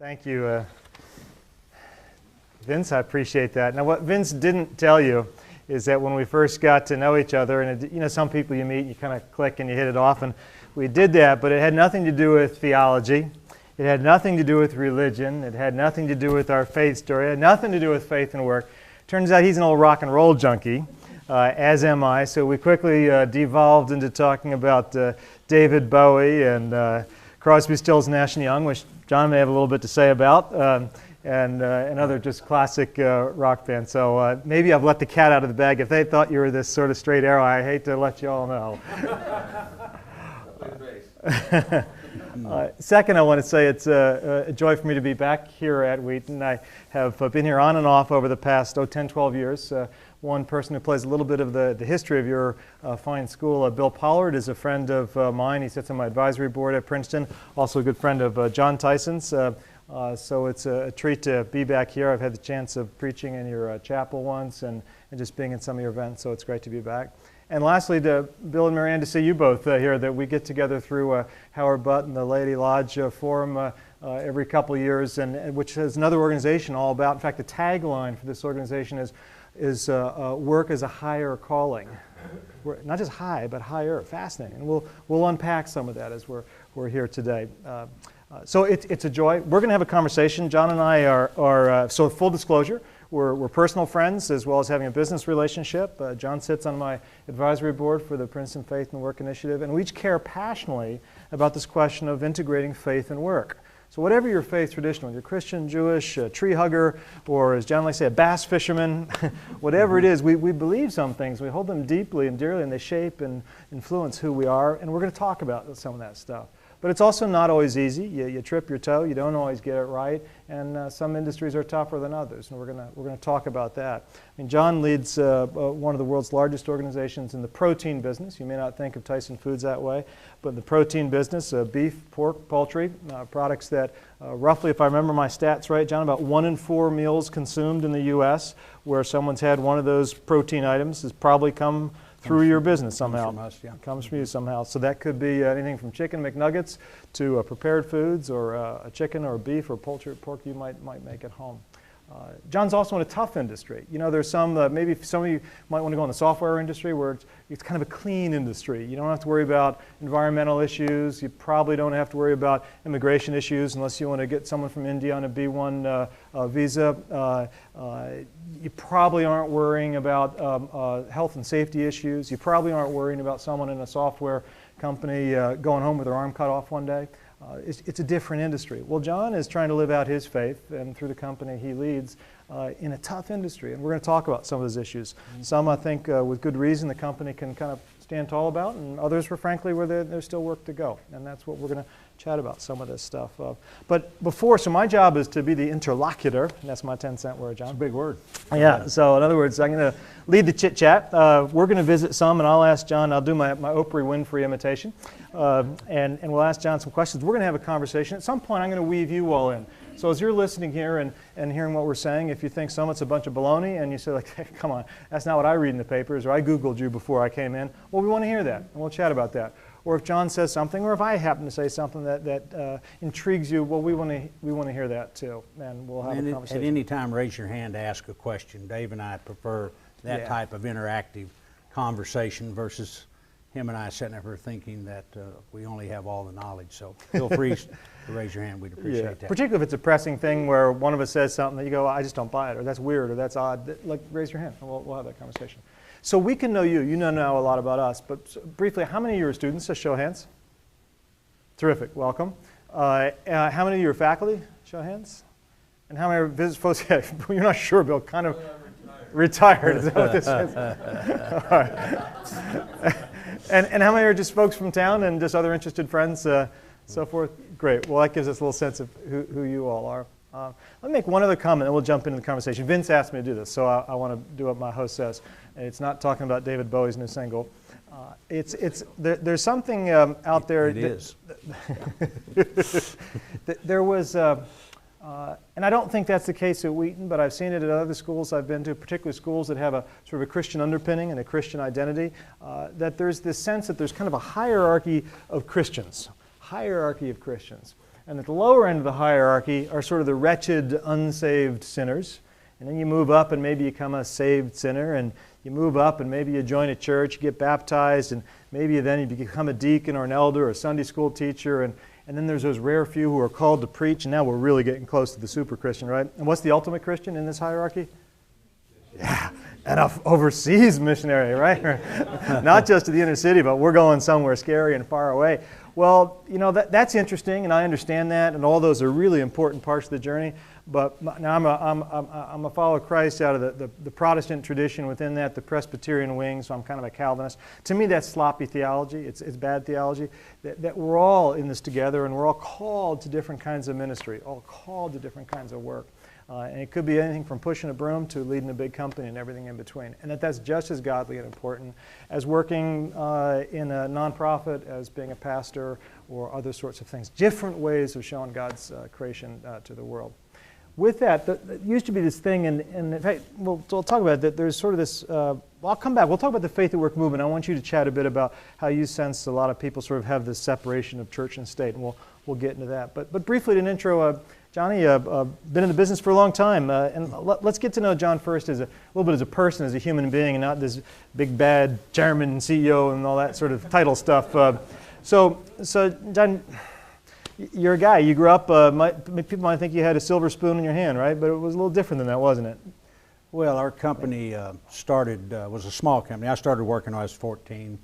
Thank you, Vince. I appreciate that. Now, what Vince didn't tell you is that when we first got to know each other, and some people you meet, you kind of click and you hit it off, and we did that, but it had nothing to do with theology. It had nothing to do with religion. It had nothing to do with our faith story. It had nothing to do with faith and work. Turns out he's an old rock and roll junkie, as am I. So we quickly devolved into talking about David Bowie and Crosby, Stills, Nash & Young, which John may have a little bit to say about, and other just classic rock bands. So maybe I've let the cat out of the bag. If they thought you were this sort of straight arrow, I hate to let you all know. Second, I want to say it's a joy for me to be back here at Wheaton. I have been here on and off over the past 10, 12 years. One person who plays a little bit of the history of your fine school, Bill Pollard, is a friend of mine. He sits on my advisory board at Princeton, also a good friend of John Tyson's. So it's a treat to be back here. I've had the chance of preaching in your chapel once and just being in some of your events, so it's great to be back. And lastly, to Bill and Marianne, to see you both here, that we get together through Howard Butt and the Lady Lodge Forum every couple of years, and which is another organization all about. In fact, the tagline for this organization is work as a higher calling. Not just high, but higher. Fascinating. And we'll unpack some of that as we're here today. So it's a joy. We're going to have a conversation. John and I are so full disclosure, we're personal friends as well as having a business relationship. John sits on my advisory board for the Princeton Faith and Work Initiative, and we each care passionately about this question of integrating faith and work. So whatever your faith tradition, whether you're Christian, Jewish, a tree hugger, or as John likes to say, a bass fisherman, whatever it is, we believe some things. We hold them deeply and dearly, and they shape and influence who we are, and we're going to talk about some of that stuff. But it's also not always easy. You trip your toe. You don't always get it right, and some industries are tougher than others, and we're going to talk about that. I mean, John leads one of the world's largest organizations in the protein business. You may not think of Tyson Foods that way, but in the protein business, beef, pork, poultry, products that roughly, if I remember my stats right, John, about 1 in 4 meals consumed in the U.S. where someone's had one of those protein items has probably come through your business somehow. Comes from us, yeah. Comes from you somehow. So that could be anything from chicken McNuggets to prepared foods, or a chicken or beef or poultry or pork you might make at home. John's also in a tough industry. You know, there's some, maybe some of you might want to go in the software industry where it's kind of a clean industry. You don't have to worry about environmental issues. You probably don't have to worry about immigration issues unless you want to get someone from India on a B1 visa. You probably aren't worrying about health and safety issues. You probably aren't worrying about someone in a software company going home with their arm cut off one day. It's a different industry. Well, John is trying to live out his faith, and through the company he leads, in a tough industry. And we're going to talk about some of those issues. Some, I think, with good reason, the company can kind of stand tall about, and others, frankly, where there's still work to go. And that's what we're going to chat about, some of this stuff. So my job is to be the interlocutor, and that's my 10-cent word, John. It's a big word. Yeah, so in other words, I'm going to lead the chit-chat. We're going to visit some, and I'll ask John, I'll do my Oprah Winfrey imitation, and we'll ask John some questions. We're going to have a conversation. At some point, I'm going to weave you all in. So as you're listening here and hearing what we're saying, if you think some of it's a bunch of baloney and you say, like, hey, come on, that's not what I read in the papers, or I Googled you before I came in, well, we want to hear that, and we'll chat about that. Or if John says something, or if I happen to say something that intrigues you, well, we want to hear that too, and we'll have a conversation. At any time, raise your hand to ask a question. Dave and I prefer that type of interactive conversation versus him and I sitting up here thinking that we only have all the knowledge. So feel free to raise your hand. We'd appreciate that. Particularly if it's a pressing thing where one of us says something that you go, I just don't buy it, or that's weird, or that's odd. Like, raise your hand, and we'll have that conversation. So we can know you. You know a lot about us. But briefly, how many of you are students? Just show of hands. Terrific. Welcome. How many of you are faculty? Show of hands. And how many are folks? You're not sure, Bill. Kind of retired. Is that what this is? All right. And how many are just folks from town and just other interested friends, so forth? Great. Well, that gives us a little sense of who you all are. Let me make one other comment, and we'll jump into the conversation. Vince asked me to do this, so I want to do what my host says. It's not talking about David Bowie's new single. There's something out there. It is. There was, and I don't think that's the case at Wheaton, but I've seen it at other schools I've been to, particularly schools that have a sort of a Christian underpinning and a Christian identity, that there's this sense that there's kind of a hierarchy of Christians. And at the lower end of the hierarchy are sort of the wretched, unsaved sinners. And then you move up and maybe you become a saved sinner, and you move up and maybe you join a church, you get baptized, and maybe then you become a deacon or an elder or a Sunday school teacher, and then there's those rare few who are called to preach, and now we're really getting close to the super Christian, right? And what's the ultimate Christian in this hierarchy? Yeah, an overseas missionary, right? Not just to the inner city, but we're going somewhere scary and far away. Well, you know, that's interesting, and I understand that, and all those are really important parts of the journey. But now I'm a follower of Christ out of the Protestant tradition within that, the Presbyterian wing, so I'm kind of a Calvinist. To me, that's sloppy theology. It's bad theology. That we're all in this together, and we're all called to different kinds of ministry, all called to different kinds of work. And it could be anything from pushing a broom to leading a big company and everything in between. And that's just as godly and important as working in a nonprofit, as being a pastor, or other sorts of things. Different ways of showing God's creation to the world. With that, there used to be this thing, and in fact, we'll talk about it, that there's sort of this, well, I'll come back. We'll talk about the Faith at Work movement. I want you to chat a bit about how you sense a lot of people sort of have this separation of church and state, and we'll get into that. But briefly, an intro, Johnny, been in the business for a long time, and let's get to know John first as a little bit as a person, as a human being, and not this big bad chairman and CEO and all that sort of title stuff. So John, you're a guy. You grew up. People might think you had a silver spoon in your hand, right? But it was a little different than that, wasn't it? Well, our company was a small company. I started working when I was 14.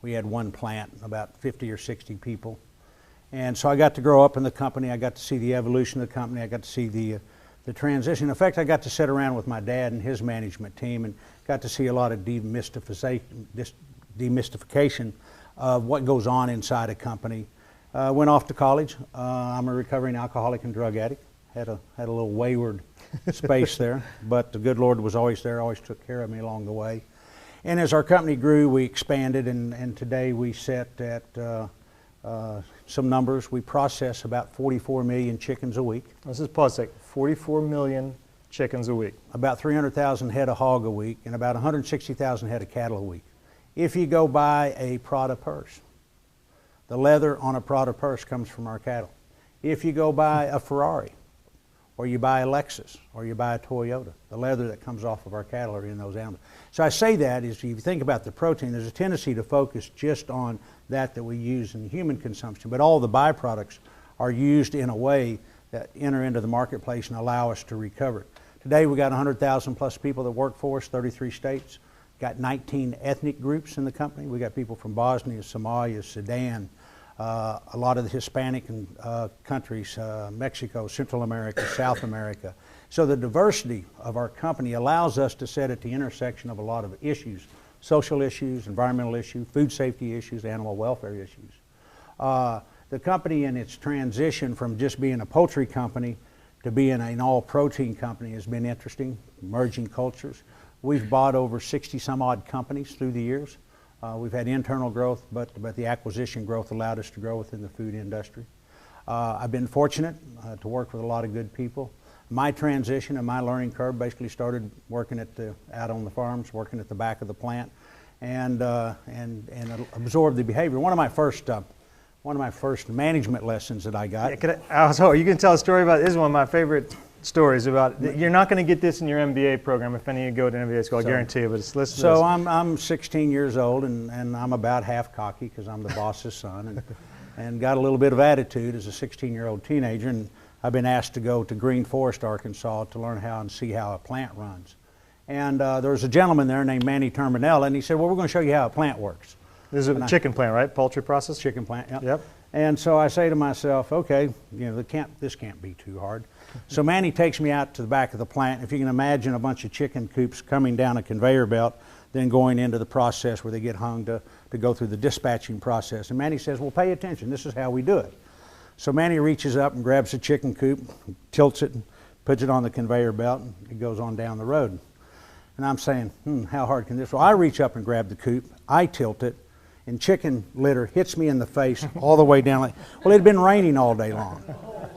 We had one plant, about 50 or 60 people. And so I got to grow up in the company. I got to see the evolution of the company. I got to see the transition. In fact, I got to sit around with my dad and his management team and got to see a lot of demystification of what goes on inside a company. Went off to college. I'm a recovering alcoholic and drug addict. Had a little wayward space there, but the good Lord was always there, always took care of me along the way. And as our company grew, we expanded, and today we sit at some numbers. We process about 44 million chickens a week. Let's just pause a second. 44 million chickens a week. About 300,000 head of hog a week, and about 160,000 head of cattle a week. If you go buy a Prada purse, the leather on a Prada purse comes from our cattle. If you go buy a Ferrari, or you buy a Lexus, or you buy a Toyota, the leather that comes off of our cattle are in those animals. So I say that is, if you think about the protein, there's a tendency to focus just on that we use in human consumption, but all the byproducts are used in a way that enter into the marketplace and allow us to recover it. Today we got 100,000 plus people that work for us, 33 states. Got 19 ethnic groups in the company. We got people from Bosnia, Somalia, Sudan, a lot of the Hispanic countries, Mexico, Central America, South America. So the diversity of our company allows us to sit at the intersection of a lot of issues, social issues, environmental issues, food safety issues, animal welfare issues. The company in its transition from just being a poultry company to being an all-protein company has been interesting, merging cultures. We've bought over 60 some odd companies through the years. We've had internal growth, but the acquisition growth allowed us to grow within the food industry. I've been fortunate to work with a lot of good people. My transition and my learning curve basically started working out on the farms, working at the back of the plant, and absorbed the behavior. One of my first management lessons that I got. Yeah, you can tell a story about this. Is one of my favorite stories about. You're not going to get this in your MBA program if any of you go to an MBA school. I guarantee you. But it's listen. So I'm 16 years old, and I'm about half cocky because I'm the boss's son, and got a little bit of attitude as a 16-year-old teenager. And I've been asked to go to Green Forest, Arkansas, to learn how and see how a plant runs. And there was a gentleman there named Manny Terminella, and he said, "Well, we're going to show you how a plant works." This is a chicken plant, right? Poultry process? Chicken plant, yeah. Yep. And so I say to myself, okay, this can't be too hard. So Manny takes me out to the back of the plant. If you can imagine a bunch of chicken coops coming down a conveyor belt, then going into the process where they get hung to go through the dispatching process. And Manny says, well, pay attention. This is how we do it. So Manny reaches up and grabs a chicken coop, tilts it, and puts it on the conveyor belt, and it goes on down the road. And I'm saying, how hard can this? Well, I reach up and grab the coop, I tilt it, and chicken litter hits me in the face all the way down. Well, it had been raining all day long.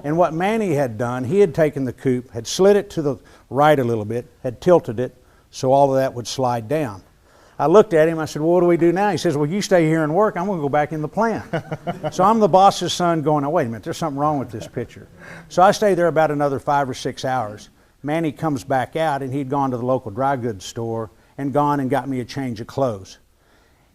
And what Manny had done, he had taken the coop, had slid it to the right a little bit, had tilted it so all of that would slide down. I looked at him, I said, well, what do we do now? He says, well, you stay here and work, I'm going to go back in the plant. So I'm the boss's son going, oh, wait a minute, there's something wrong with this picture. So I stayed there about another 5 or 6 hours. Manny comes back out, and he'd gone to the local dry goods store and gone and got me a change of clothes.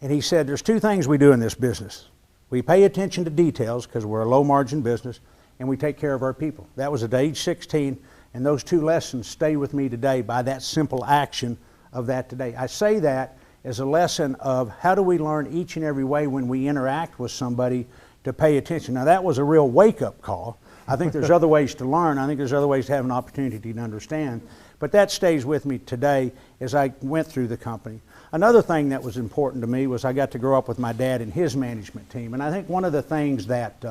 And he said, there's 2 things we do in this business. We pay attention to details because we're a low-margin business, and we take care of our people. That was at age 16, and those 2 lessons stay with me today by that simple action of that today. I say that as a lesson of how do we learn each and every way when we interact with somebody to pay attention. Now that was a real wake-up call. I think there's other ways to learn. I think there's other ways to have an opportunity to understand. But that stays with me today as I went through the company. Another thing that was important to me was I got to grow up with my dad and his management team. And I think one of the things that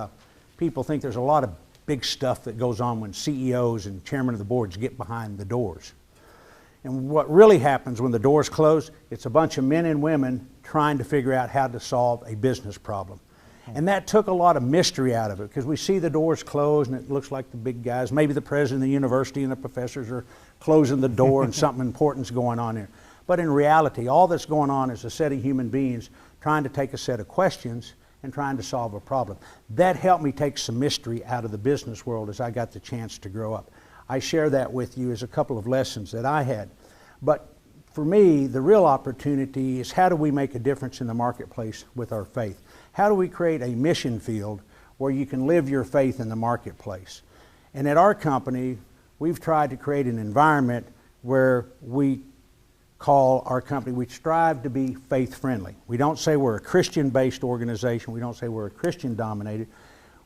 people think there's a lot of big stuff that goes on when CEOs and chairmen of the boards get behind the doors. And what really happens when the doors close, it's a bunch of men and women trying to figure out how to solve a business problem. And that took a lot of mystery out of it because we see the doors close and it looks like the big guys, maybe the president of the university and the professors are closing the door and something important's going on there. But in reality, all that's going on is a set of human beings trying to take a set of questions and trying to solve a problem. That helped me take some mystery out of the business world as I got the chance to grow up. I share that with you as a couple of lessons that I had. But for me, the real opportunity is how do we make a difference in the marketplace with our faith? How do we create a mission field where you can live your faith in the marketplace? And at our company, we've tried to create an environment where we call our company, we strive to be faith-friendly. We don't say we're a Christian-based organization. We don't say we're a Christian-dominated.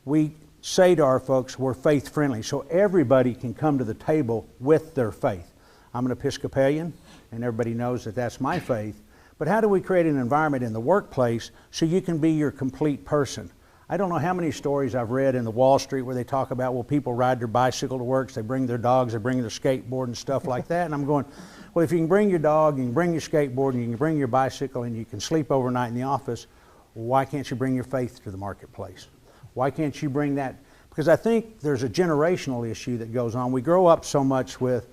We say to our folks, we're faith-friendly, so everybody can come to the table with their faith. I'm an Episcopalian, and everybody knows that that's my faith. But how do we create an environment in the workplace so you can be your complete person? I don't know how many stories I've read in the Wall Street where they talk about, well, people ride their bicycle to work, they bring their dogs, they bring their skateboard and stuff like that. And I'm going, well, if you can bring your dog, you can bring your skateboard, and you can bring your bicycle, and you can sleep overnight in the office, why can't you bring your faith to the marketplace? Why can't you bring that? Because I think there's a generational issue that goes on. We grow up so much with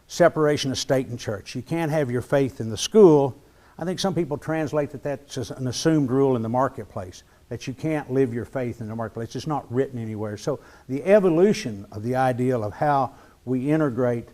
separation of state and church. You can't have your faith in the school. I think some people translate that that's just an assumed rule in the marketplace, that you can't live your faith in the marketplace. It's not written anywhere. So the evolution of the ideal of how we integrate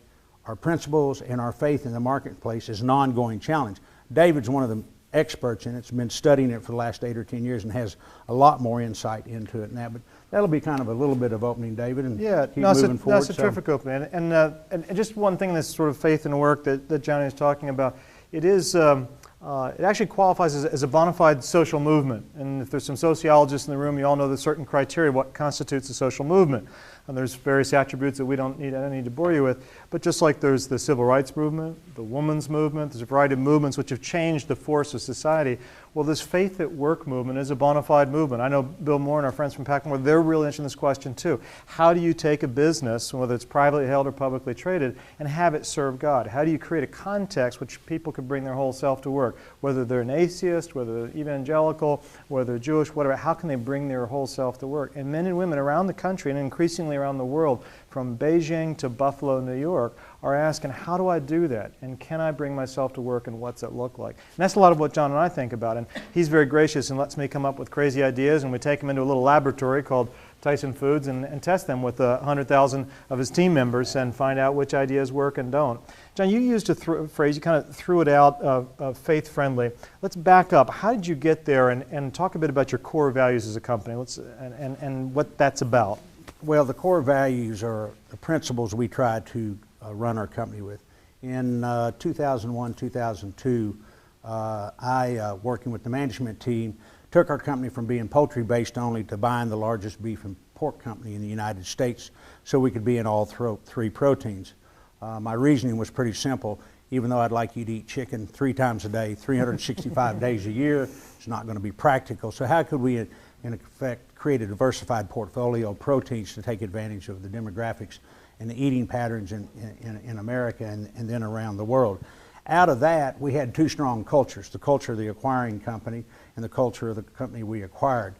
our principles and our faith in the marketplace is an ongoing challenge. David's one of the experts in it. He's been studying it for the last 8 or 10 years and has a lot more insight into it now. But that'll be kind of a little bit of opening, David, and keep moving forward. That's a terrific opening. And just one thing in this sort of faith and work that Johnny is talking about, it is it actually qualifies as a bona fide social movement. And if there's some sociologists in the room, you all know there's certain criteria what constitutes a social movement. And there's various attributes that I don't need to bore you with. But just like there's the civil rights movement, the women's movement, there's a variety of movements which have changed the force of society. Well, this faith at work movement is a bona fide movement. I know Bill Moore and our friends from Packmore, they're really interested in this question too. How do you take a business, whether it's privately held or publicly traded, and have it serve God? How do you create a context which people can bring their whole self to work? Whether they're an atheist, whether they're evangelical, whether they're Jewish, whatever, how can they bring their whole self to work? And men and women around the country and increasingly around the world, from Beijing to Buffalo, New York, are asking, how do I do that? And can I bring myself to work, and what's it look like? And that's a lot of what John and I think about. And he's very gracious and lets me come up with crazy ideas, and we take him into a little laboratory called Tyson Foods and test them with 100,000 of his team members and find out which ideas work and don't. John, you used a phrase, you kind of threw it out of faith-friendly. Let's back up. How did you get there, and talk a bit about your core values as a company and what that's about? Well, the core values are the principles we try to run our company with. In 2001, 2002, I, working with the management team, took our company from being poultry-based only to buying the largest beef and pork company in the United States so we could be in all 3 proteins. My reasoning was pretty simple. Even though I'd like you to eat chicken 3 times a day, 365 days a year, it's not going to be practical. So how could we, in effect, create a diversified portfolio of proteins to take advantage of the demographics and the eating patterns in America and then around the world? Out of that, we had 2 strong cultures, the culture of the acquiring company and the culture of the company we acquired.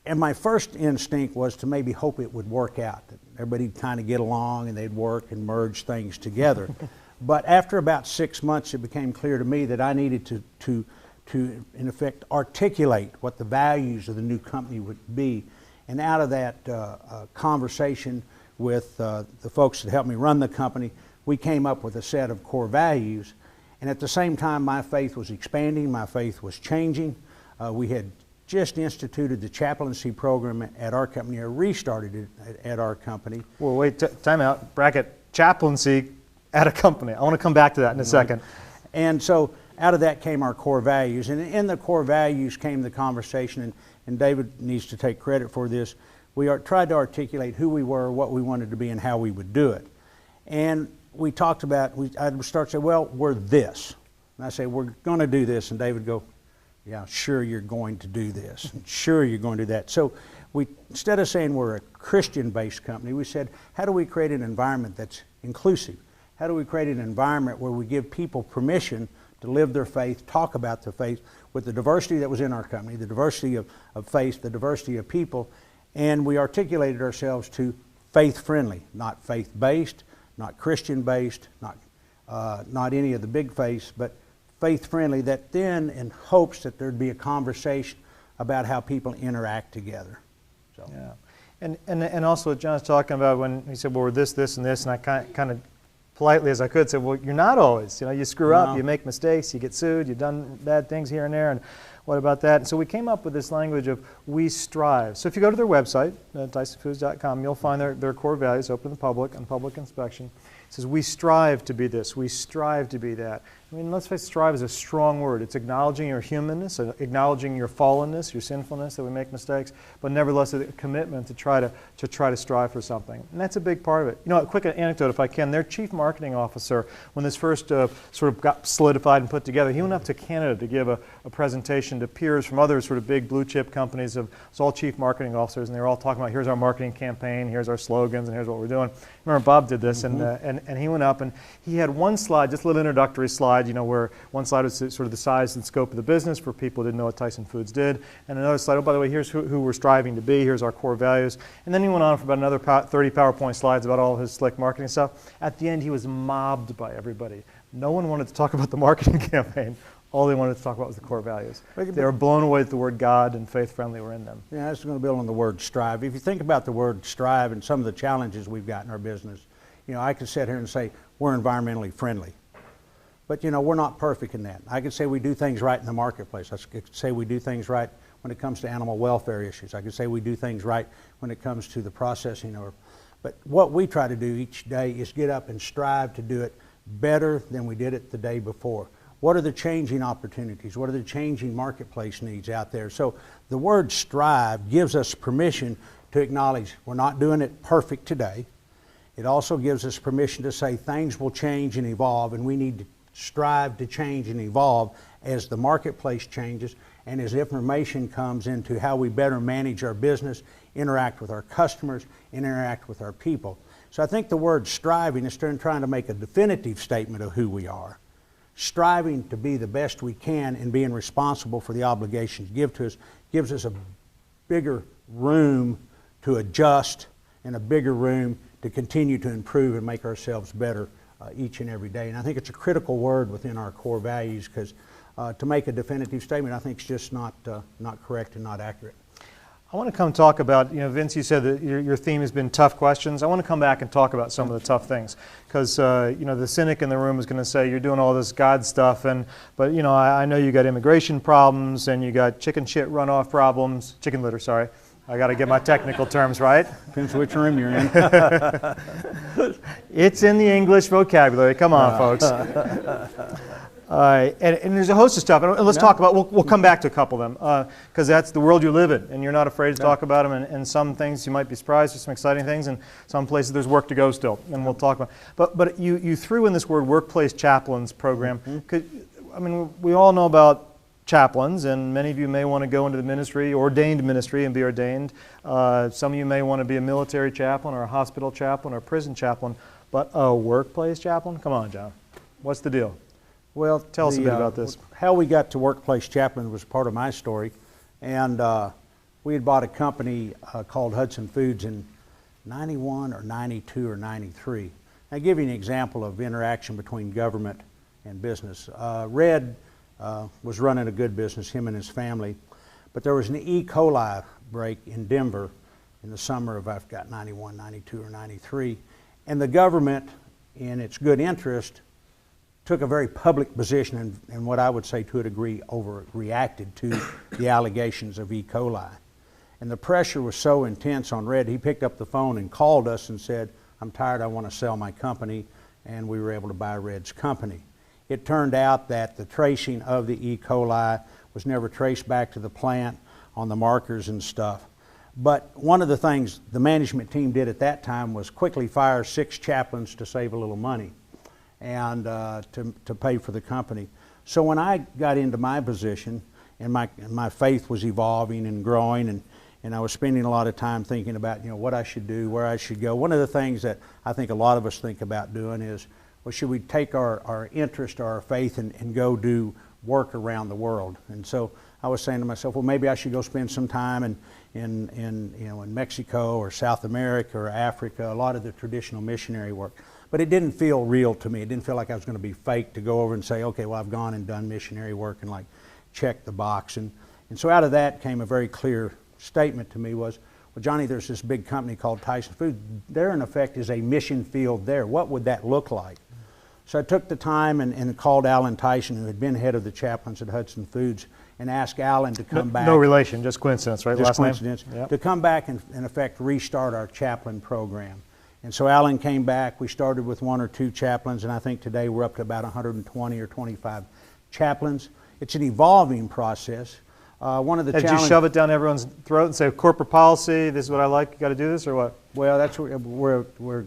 And my first instinct was to maybe hope it would work out, that everybody'd kind of get along and they'd work and merge things together. But after about 6 months, it became clear to me that I needed to to, in effect, articulate what the values of the new company would be. And out of that conversation with the folks that helped me run the company, we came up with a set of core values. And at the same time, my faith was expanding, my faith was changing. We had just instituted the chaplaincy program at our company, or restarted it at our company. Well, wait, time out, bracket, chaplaincy at a company. I want to come back to that in a second. And so out of that came our core values. And in the core values came the conversation, and David needs to take credit for this. We tried to articulate who we were, what we wanted to be, and how we would do it. And we talked about, I'd start to say, well, we're this. And I say, we're going to do this. And David would go, yeah, sure you're going to do this. And sure you're going to do that. So we, instead of saying we're a Christian-based company, we said, how do we create an environment that's inclusive? How do we create an environment where we give people permission to live their faith, talk about their faith, with the diversity that was in our company, the diversity of faith, the diversity of people, and we articulated ourselves to faith-friendly, not faith-based, not Christian-based, not any of the big faiths, but faith-friendly, that then in hopes that there'd be a conversation about how people interact together. So. Yeah, and also what John's talking about when he said, well, we're this, this, and this, and I kind of politely as I could said, well, you're not always. You know, you screw up, you make mistakes, you get sued, you've done bad things here and there, and what about that? And so we came up with this language of we strive. So if you go to their website, TysonFoods.com, you'll find their core values open to the public on public inspection. It says we strive to be this, we strive to be that. I mean, let's face it, strive is a strong word. It's acknowledging your humanness, acknowledging your fallenness, your sinfulness, that we make mistakes, but nevertheless a commitment to try to strive for something. And that's a big part of it. You know, a quick anecdote if I can. Their chief marketing officer, when this first sort of got solidified and put together, he went up to Canada to give a presentation to peers from other sort of big blue chip companies. It's all chief marketing officers, and they were all talking about here's our marketing campaign, here's our slogans, and here's what we're doing. Remember Bob did this, and he went up and he had one slide, just a little introductory slide, you know, where one slide was sort of the size and scope of the business for people who didn't know what Tyson Foods did, and another slide, oh, by the way, here's who we're striving to be, here's our core values. And then he went on for about another 30 PowerPoint slides about all his slick marketing stuff. At the end, he was mobbed by everybody. No one wanted to talk about the marketing campaign. All they wanted to talk about was the core values. They were blown away that the word God and faith-friendly were in them. Yeah, this is going to build on the word strive. If you think about the word strive and some of the challenges we've got in our business, you know, I could sit here and say we're environmentally friendly. But, you know, we're not perfect in that. I could say we do things right in the marketplace. I could say we do things right when it comes to animal welfare issues. I could say we do things right when it comes to the processing. But what we try to do each day is get up and strive to do it better than we did it the day before. What are the changing opportunities? What are the changing marketplace needs out there? So the word strive gives us permission to acknowledge we're not doing it perfect today. It also gives us permission to say things will change and evolve, and we need to strive to change and evolve as the marketplace changes and as information comes into how we better manage our business, interact with our customers, interact with our people. So I think the word striving is trying to make a definitive statement of who we are. Striving to be the best we can and being responsible for the obligations give to us gives us a bigger room to adjust and a bigger room to continue to improve and make ourselves better each and every day. And I think it's a critical word within our core values because to make a definitive statement I think is just not correct and not accurate. I want to come talk about, you know, Vince, you said that your theme has been tough questions. I want to come back and talk about some of the tough things because, you know, the cynic in the room is going to say you're doing all this God stuff, but, you know, I know you got immigration problems and you got chicken shit runoff problems, chicken litter, sorry. I got to get my technical terms right. Depends which room you're in. It's in the English vocabulary. Come on, folks. All right, and there's a host of stuff, and let's talk about, we'll come back to a couple of them, because that's the world you live in, and you're not afraid to talk about them, and some things you might be surprised, there's some exciting things, and some places there's work to go still, and we'll talk about it. But you threw in this word workplace chaplains program. I mean, we all know about chaplains, and many of you may want to go into the ministry, ordained ministry, and be ordained. Some of you may want to be a military chaplain, or a hospital chaplain, or a prison chaplain, but a workplace chaplain? Come on, John. What's the deal? Well, tell us a bit about this. How we got to workplace chaplain was part of my story, and we had bought a company called Hudson Foods in 91 or 92 or 93. I'll give you an example of interaction between government and business. Red was running a good business, him and his family. But there was an E. coli break in Denver in the summer of, I've got 91, 92, or 93. And the government, in its good interest, took a very public position and what I would say to a degree overreacted to the allegations of E. coli. And the pressure was so intense on Red, he picked up the phone and called us and said, I'm tired, I want to sell my company, and we were able to buy Red's company. It turned out that the tracing of the E. coli was never traced back to the plant on the markers and stuff. But one of the things the management team did at that time was quickly fire 6 chaplains to save a little money and to pay for the company. So when I got into my position and my faith was evolving and growing, and I was spending a lot of time thinking about, you know, what I should do, where I should go. One of the things that I think a lot of us think about doing is, well, should we take our interest or our faith and go do work around the world? And so I was saying to myself, well, maybe I should go spend some time in Mexico or South America or Africa, a lot of the traditional missionary work. But it didn't feel real to me. It didn't feel like I was going to be fake to go over and say, okay, well, I've gone and done missionary work and like check the box. And so out of that came a very clear statement to me was, well, Johnny, there's this big company called Tyson Foods. There, in effect, is a mission field there. What would that look like? So I took the time and called Alan Tyson, who had been head of the chaplains at Hudson Foods, and asked Alan to come back. No relation, just coincidence, right? Just Last coincidence. Name? Yep. To come back and, in effect, restart our chaplain program. And so Alan came back. We started with 1 or 2 chaplains, and I think today we're up to about 120 or 25 chaplains. It's an evolving process. One of the Did you shove it down everyone's throat and say, corporate policy, this is what I like, you got to do this, or what? Well, that's where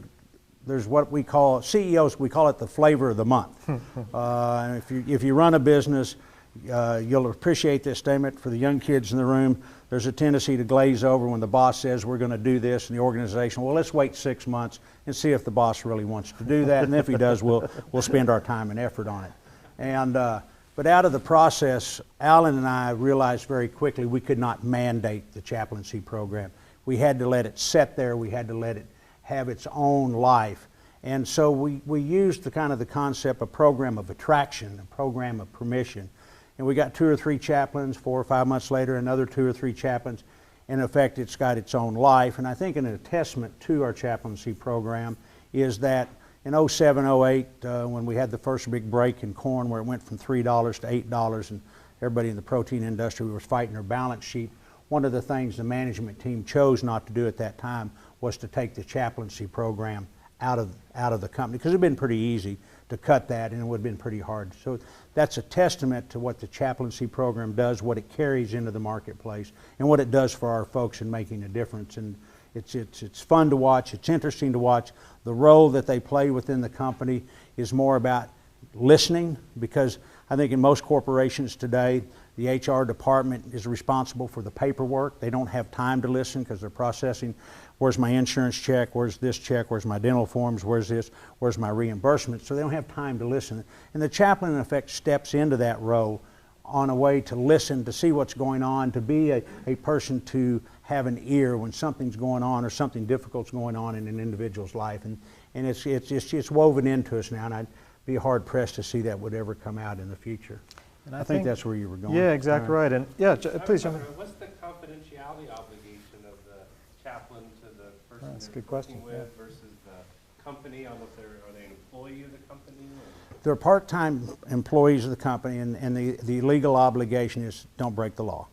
there's what we call, CEOs, we call it the flavor of the month. And if you run a business, you'll appreciate this statement. For the young kids in the room, there's a tendency to glaze over when the boss says we're going to do this in the organization. Well, let's wait 6 months and see if the boss really wants to do that, and if he does, we'll spend our time and effort on it. And but out of the process, Alan and I realized very quickly we could not mandate the chaplaincy program. We had to let it set there. We had to let it have its own life. And so we used the kind of the concept, a program of attraction, a program of permission. And we got 2 or 3 chaplains. 4 or 5 months later, another 2 or 3 chaplains. In effect, it's got its own life. And I think an testament to our chaplaincy program is that in 07, 08, when we had the first big break in corn where it went from $3 to $8 and everybody in the protein industry was fighting their balance sheet, one of the things the management team chose not to do at that time was to take the chaplaincy program out of the company, because it would have been pretty easy to cut that and it would have been pretty hard. So that's a testament to what the chaplaincy program does, what it carries into the marketplace, and what it does for our folks in making a difference. And it's fun to watch, it's interesting to watch. The role that they play within the company is more about listening, because I think in most corporations today, the HR department is responsible for the paperwork. They don't have time to listen because they're processing, where's my insurance check, where's this check, where's my dental forms, where's this, where's my reimbursement, so they don't have time to listen. And the chaplain, in effect, steps into that role on a way to listen, to see what's going on, to be a person to have an ear when something's going on or something difficult's going on in an individual's life. And it's woven into us now, and I'd be hard-pressed to see that would ever come out in the future. And I think that's where you were going. Yeah, exactly right. And yeah, please jump in. What's the confidentiality obligation of the chaplain to the person That's a they're good question, working with versus the company? I don't know if are they an employee of the company? Or? They're part-time employees of the company, and the legal obligation is don't break the law.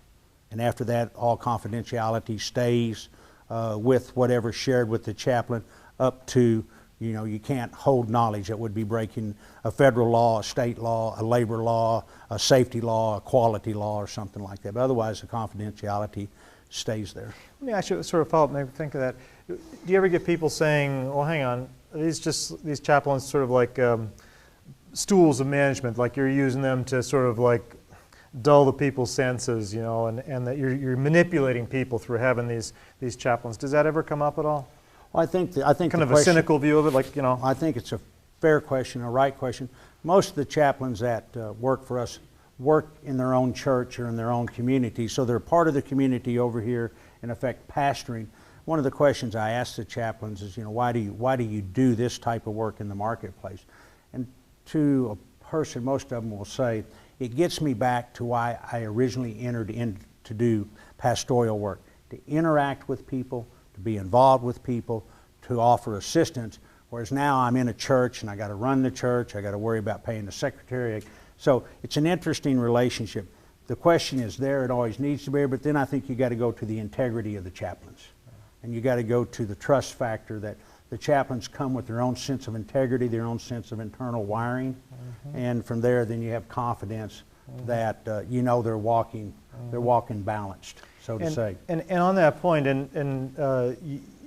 And after that, all confidentiality stays with whatever's shared with the chaplain up to, you know, you can't hold knowledge that would be breaking a federal law, a state law, a labor law, a safety law, a quality law, or something like that. But otherwise, the confidentiality stays there. Let me ask you, sort of follow up, maybe think of that. Do you ever get people saying, well, hang on, are these chaplains sort of like stools of management, like you're using them to sort of like dull the people's senses, you know, and that you're manipulating people through having these chaplains. Does that ever come up at all? Well, I think kind of a cynical view of it, like, you know. I think it's a fair question, a right question. Most of the chaplains that work for us work in their own church or in their own community, so they're part of the community over here, in effect, pastoring. One of the questions I ask the chaplains is, you know, why do you do this type of work in the marketplace? And to a person, most of them will say, it gets me back to why I originally entered in to do pastoral work, to interact with people, to be involved with people, to offer assistance, whereas now I'm in a church and I got to run the church, I got to worry about paying the secretary. So it's an interesting relationship. The question is there, it always needs to be, but then I think you got to go to the integrity of the chaplains. And you got to go to the trust factor that the chaplains come with their own sense of integrity, their own sense of internal wiring, and from there then you have confidence that you know they're walking balanced, so to say. And on that point,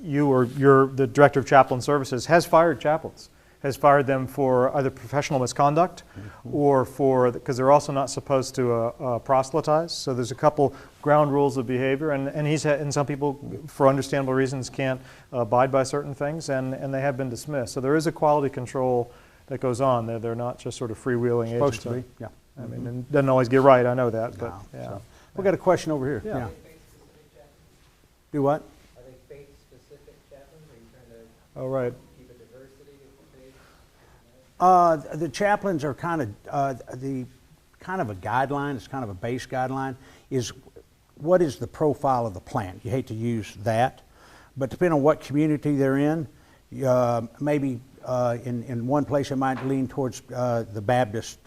you or the director of chaplain services has fired chaplains, has fired them for either professional misconduct or because they're also not supposed to proselytize. So there's a couple ground rules of behavior, and some people, for understandable reasons, can't abide by certain things, and they have been dismissed. So there is a quality control that goes on. They're not just sort of freewheeling agents. Supposed to be, yeah. I mean, it doesn't always get right, I know that, but No, yeah. so. We got a question over here. Yeah. Do what? Are they faith-specific chaplains? Are you trying to Oh, right. keep a diversity of faith? The chaplains are kind of a guideline. It's kind of a base guideline. Is what is the profile of the plant? You hate to use that, but depending on what community they're in, maybe in one place it might lean towards the Baptist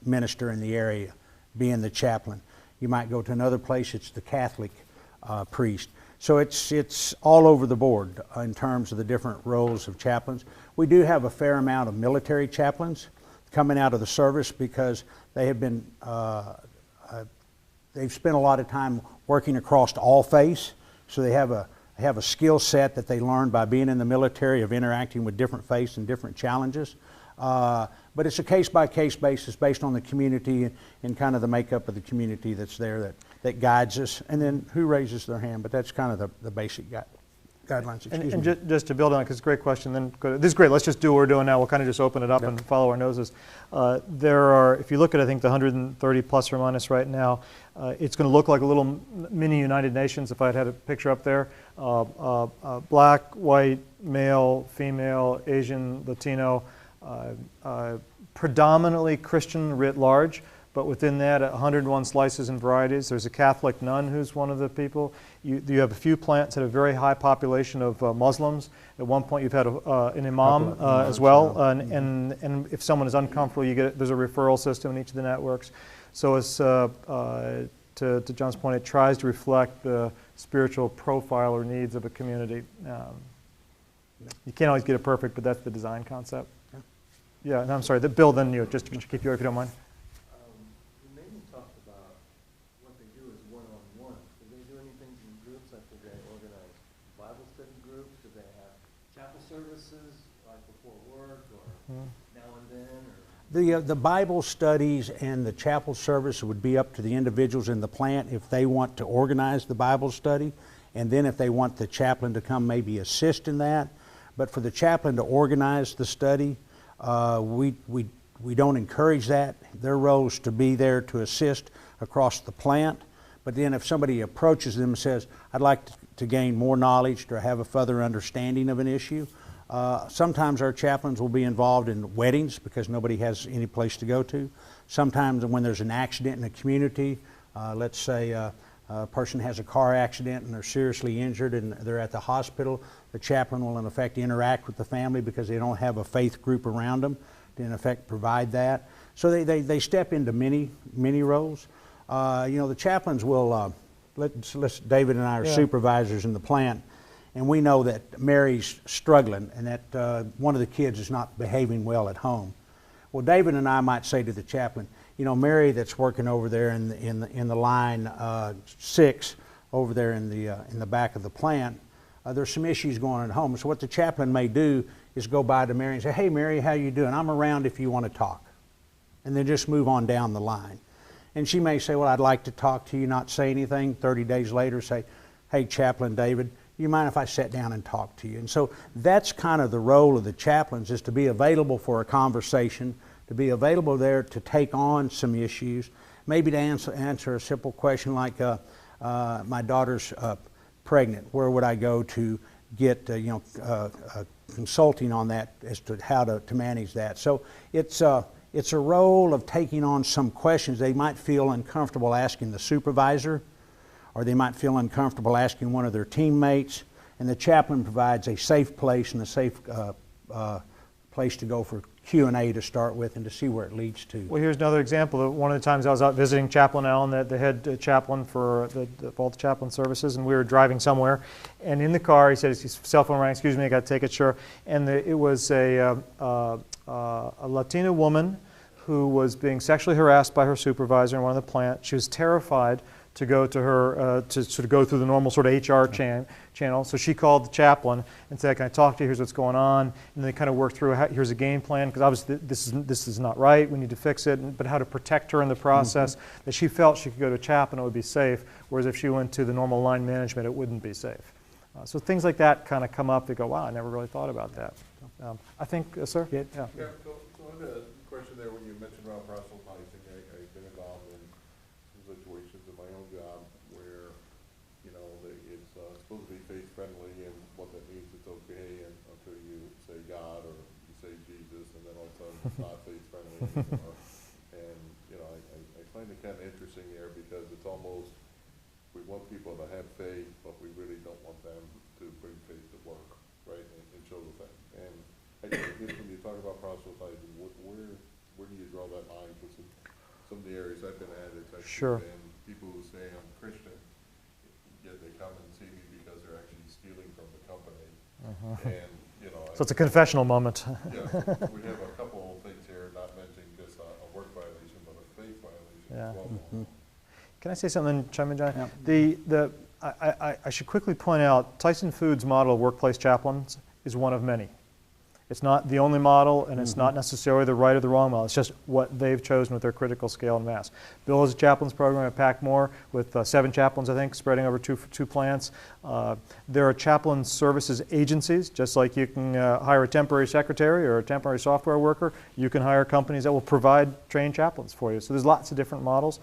minister in the area being the chaplain. You might go to another place, it's the Catholic priest. So it's all over the board in terms of the different roles of chaplains. We do have a fair amount of military chaplains coming out of the service because they have been, they've spent a lot of time working across all faiths, so they have a skill set that they learned by being in the military of interacting with different faiths and different challenges. But it's a case-by-case basis based on the community and kind of the makeup of the community that's there that guides us, and then who raises their hand. But that's kind of the basic guidelines. And just to build on it, because it's a great question, then this is great. Let's just do what we're doing now. We'll kind of just open it up and follow our noses. There are, if you look at, I think, the 130 plus or minus right now, it's going to look like a little mini United Nations if I had a picture up there. Black, white, male, female, Asian, Latino, predominantly Christian writ large, but within that 101 slices and varieties. There's a Catholic nun who's one of the people. You have a few plants that have a very high population of Muslims. At one point you've had an imam as well, and if someone is uncomfortable, there's a referral system in each of the networks. So it's, to John's point, it tries to reflect the spiritual profile or needs of a community. You can't always get it perfect, but that's the design concept. Yeah, and I'm sorry, Bill, then you, just to keep you, if you don't mind. You mainly talked about what they do is one-on-one. Do they do anything in groups? Like, do they organize Bible study groups? Do they have chapel services, like before work, or now and then? Or? The Bible studies and the chapel service would be up to the individuals in the plant if they want to organize the Bible study, and then if they want the chaplain to come maybe assist in that. But for the chaplain to organize the study, we don't encourage that. Their role is to be there to assist across the plant. But then if somebody approaches them and says, I'd like to gain more knowledge or have a further understanding of an issue, sometimes our chaplains will be involved in weddings because nobody has any place to go to. Sometimes when there's an accident in a community, let's say a person has a car accident and they're seriously injured and they're at the hospital, the chaplain will in effect interact with the family because they don't have a faith group around them to in effect provide that. So they step into many roles. The chaplains will, David and I are supervisors in the plant, and we know that Mary's struggling and that one of the kids is not behaving well at home. Well, David and I might say to the chaplain, Mary that's working over there in the line 6 over there in the back of the plant, there's some issues going on at home. So what the chaplain may do is go by to Mary and say, hey Mary, how you doing? I'm around if you want to talk. And then just move on down the line. And she may say, well, I'd like to talk to you, not say anything. 30 days later say, hey Chaplain David, you mind if I sit down and talk to you? And so that's kind of the role of the chaplains, is to be available for a conversation, to be available there to take on some issues, maybe to answer a simple question like, my daughter's pregnant. Where would I go to get consulting on that as to how to manage that? So it's it's a role of taking on some questions they might feel uncomfortable asking the supervisor, or they might feel uncomfortable asking one of their teammates, and the chaplain provides a safe place and a safe place to go for Q&A to start with and to see where it leads to. Well, here's another example. One of the times I was out visiting Chaplain Allen, the head chaplain for all the chaplain services, and we were driving somewhere. And in the car, he said, his cell phone rang, excuse me, I got to take it, sure. And it was a Latina woman who was being sexually harassed by her supervisor in one of the plants. She was terrified to go to her, to sort of go through the normal sort of HR channel. So she called the chaplain and said, can I talk to you? Here's what's going on. And they kind of worked through, here's a game plan, because obviously this is not right. We need to fix it, but how to protect her in the process. That she felt she could go to a chaplain, it would be safe, whereas if she went to the normal line management, it wouldn't be safe. So things like that kind of come up. They go, wow, I never really thought about that. I think, sir? Yeah. So I had a question there when you mentioned about proselytizing. I've been involved in some situations in my own job where, you know, it's supposed to be faith friendly, and what that means it's okay until you say God or you say Jesus, and then all of a sudden it's not faith friendly anymore. And, you know, I find it kind of interesting there, because it's almost, we want people to have faith, but we really don't want them to bring faith to work, right, and show the thing. And I guess when you talk about proselytizing, where do you draw that line? Because some of the areas I've been at, it's actually been people who say I'm Christian, yet they come and see me because they're actually stealing from the company. And, you know. So it's a confessional moment. Yeah, we have a couple of things here, not mentioning just a work violation, but a faith violation as well. Can I say something, chime in, John? Yeah. I should quickly point out, Tyson Foods' model of workplace chaplains is one of many. It's not the only model, and it's not necessarily the right or the wrong model. It's just what they've chosen with their critical scale and mass. Bill has a chaplains program at Packmore with 7 chaplains, I think, spreading over two plants. There are chaplain services agencies, just like you can hire a temporary secretary or a temporary software worker. You can hire companies that will provide trained chaplains for you. So there's lots of different models.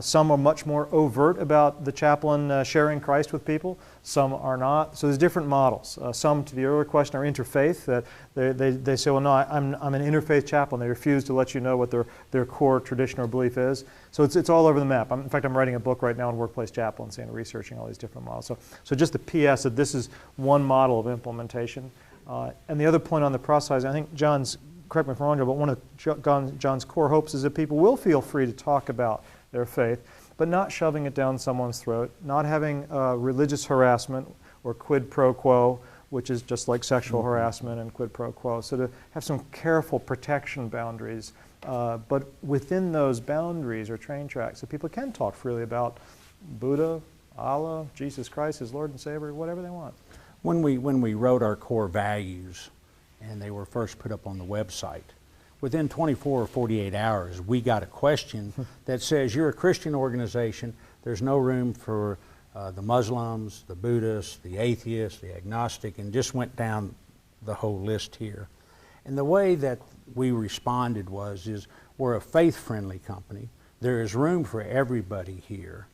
Some are much more overt about the chaplain sharing Christ with people. Some are not. So there's different models. Some, to the earlier question, are interfaith. That they say, well, no, I'm an interfaith chaplain. They refuse to let you know what their core tradition or belief is. So it's all over the map. In fact, I'm writing a book right now on workplace chaplaincy and researching all these different models. So just the PS that this is one model of implementation. And the other point on the proselytizing, I think John's, correct me if I'm wrong, but one of John's core hopes is that people will feel free to talk about their faith, but not shoving it down someone's throat, not having religious harassment or quid pro quo, which is just like sexual harassment and quid pro quo. So to have some careful protection boundaries, but within those boundaries are train tracks so people can talk freely about Buddha, Allah, Jesus Christ, his Lord and Savior, whatever they want. When we wrote our core values, and they were first put up on the website, within 24 or 48 hours, we got a question that says, you're a Christian organization, there's no room for the Muslims, the Buddhists, the atheists, the agnostic, and just went down the whole list here. And the way that we responded is we're a faith-friendly company, there is room for everybody here,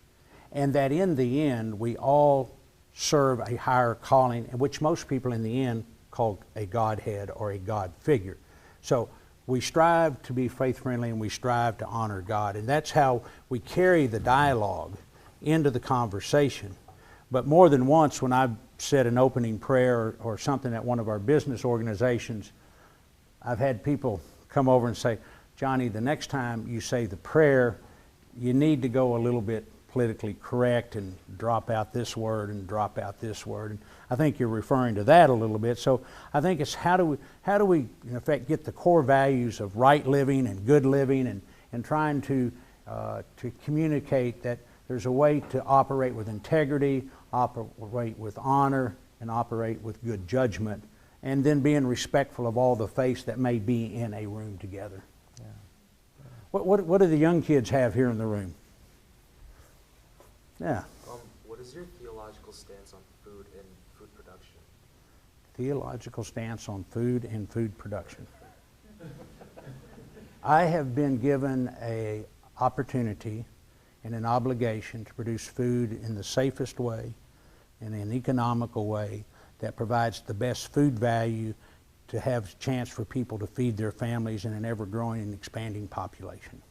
and that in the end, we all serve a higher calling, which most people in the end call a Godhead or a God figure. So we strive to be faith-friendly, and we strive to honor God. And that's how we carry the dialogue into the conversation. But more than once, when I've said an opening prayer or something at one of our business organizations, I've had people come over and say, Johnny, the next time you say the prayer, you need to go a little bit politically correct and drop out this word and drop out this word. And I think you're referring to that a little bit. So I think it's how do we in effect get the core values of right living and good living, and trying to communicate that there's a way to operate with integrity, operate with honor, and operate with good judgment, and then being respectful of all the faiths that may be in a room together. Yeah. What do the young kids have here in the room? Yeah. What is your theological stance on food and food production? Theological stance on food and food production. I have been given an opportunity and an obligation to produce food in the safest way, in an economical way that provides the best food value to have a chance for people to feed their families in an ever-growing and expanding population.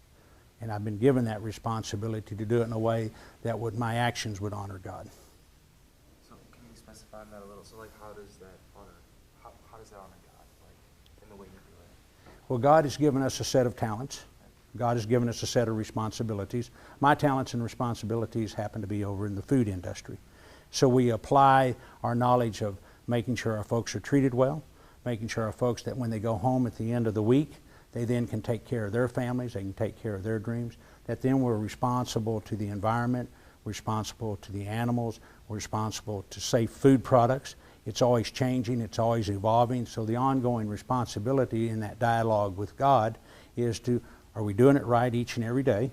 And I've been given that responsibility to do it in a way that my actions would honor God. So can you specify that a little? So like how does that honor God, like in the way you do it? Well, God has given us a set of talents. God has given us a set of responsibilities. My talents and responsibilities happen to be over in the food industry. So we apply our knowledge of making sure our folks are treated well, making sure our folks that when they go home at the end of the week, they then can take care of their families, they can take care of their dreams, that then we're responsible to the environment, we're responsible to the animals, we're responsible to safe food products. It's always changing, it's always evolving, so the ongoing responsibility in that dialogue with God is to, are we doing it right each and every day?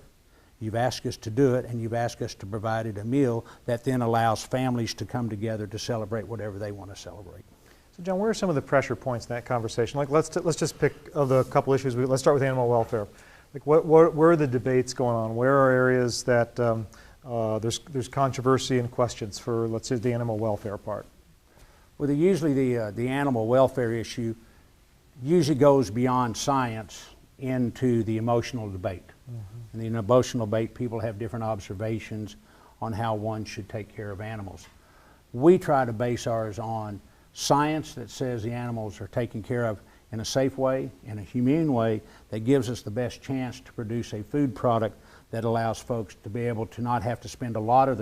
You've asked us to do it, and you've asked us to provide it a meal that then allows families to come together to celebrate whatever they want to celebrate. So John, where are some of the pressure points in that conversation? Like let's just pick of the couple issues. Let's start with animal welfare. Like where are the debates going on? Where are areas that there's controversy and questions for, let's say, the animal welfare part? Well, usually the animal welfare issue usually goes beyond science into the emotional debate. Mm-hmm. And in emotional debate, people have different observations on how one should take care of animals. We try to base ours on science that says the animals are taken care of in a safe way, in a humane way, that gives us the best chance to produce a food product that allows folks to be able to not have to spend a lot of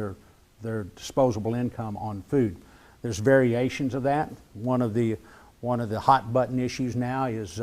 their disposable income on food. There's variations of that. One of the hot button issues now is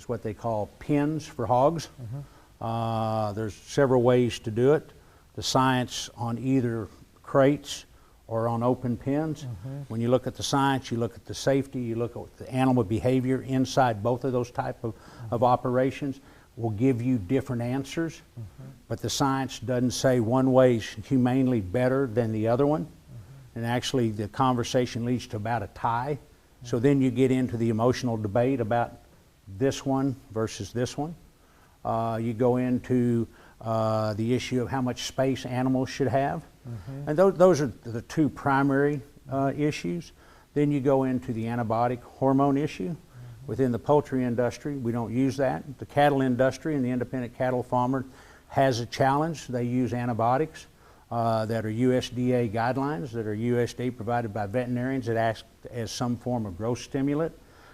what they call pens for hogs. Mm-hmm. There's several ways to do it. The science on either crates or on open pens. Mm-hmm. When you look at the science, you look at the safety, you look at the animal behavior inside both of those type of operations, will give you different answers. Mm-hmm. But the science doesn't say one way is humanely better than the other one. Mm-hmm. And actually the conversation leads to about a tie. Mm-hmm. So then you get into the emotional debate about this one versus this one. You go into the issue of how much space animals should have. Mm-hmm. And those are the two primary issues. Then you go into the antibiotic hormone issue. Mm-hmm. Within the poultry industry, we don't use that. The cattle industry and the independent cattle farmer has a challenge. They use antibiotics that are USDA guidelines, that are USDA provided by veterinarians that act as some form of growth stimulant.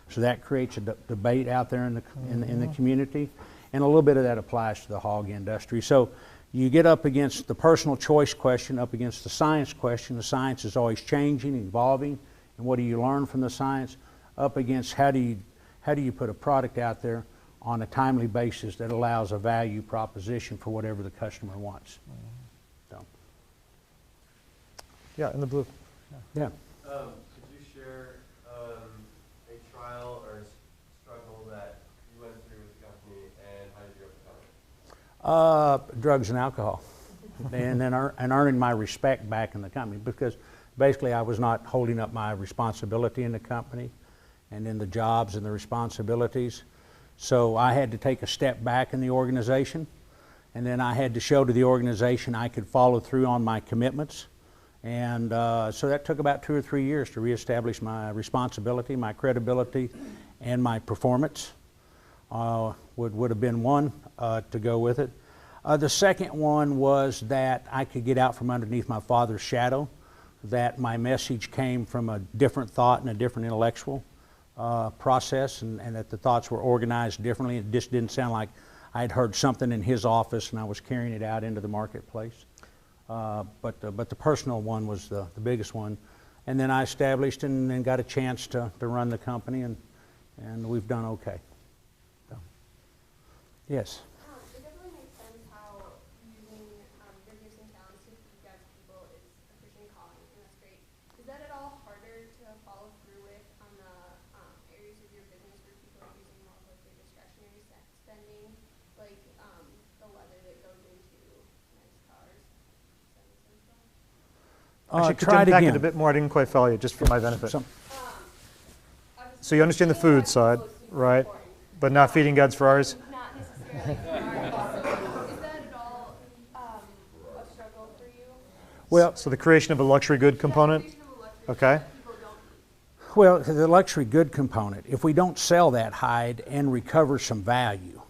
So that creates a debate out there in the community. And a little bit of that applies to the hog industry. So you get up against the personal choice question, up against the science question. The science is always changing, evolving, and what do you learn from the science? Up against how do you put a product out there on a timely basis that allows a value proposition for whatever the customer wants. So. Yeah, in the blue. Yeah. Could you share a trial or struggle that you went through with the company, and how did you overcome it? Drugs and alcohol, and then earning my respect back in the company, because basically I was not holding up my responsibility in the company and in the jobs and the responsibilities. So I had to take a step back in the organization, and then I had to show to the organization I could follow through on my commitments. And so that took about 2 or 3 years to reestablish my responsibility, my credibility, and my performance. Would have been one to go with it. The second one was that I could get out from underneath my father's shadow, that my message came from a different thought and a different intellectual process, and that the thoughts were organized differently. It just didn't sound like I had heard something in his office and I was carrying it out into the marketplace. But the personal one was the biggest one. And then I established and then got a chance to run the company, and we've done okay. So. Yes? It definitely makes sense how using your gifts and talents to feed God's people is a Christian calling, and that's great. Is that at all harder to follow through with on the areas of your business where people are using more of like their discretionary spending, like the leather that goes into nice cars? Actually, could you unpack it a bit more? I didn't quite follow you, just for my benefit. So you understand the food side, right? But not feeding God's Ferraris? Not necessarily Ferraris. So is that at all a struggle for you? Well, so the creation of a luxury good component? Okay. Well, the luxury good component, if we don't sell that hide and recover some value,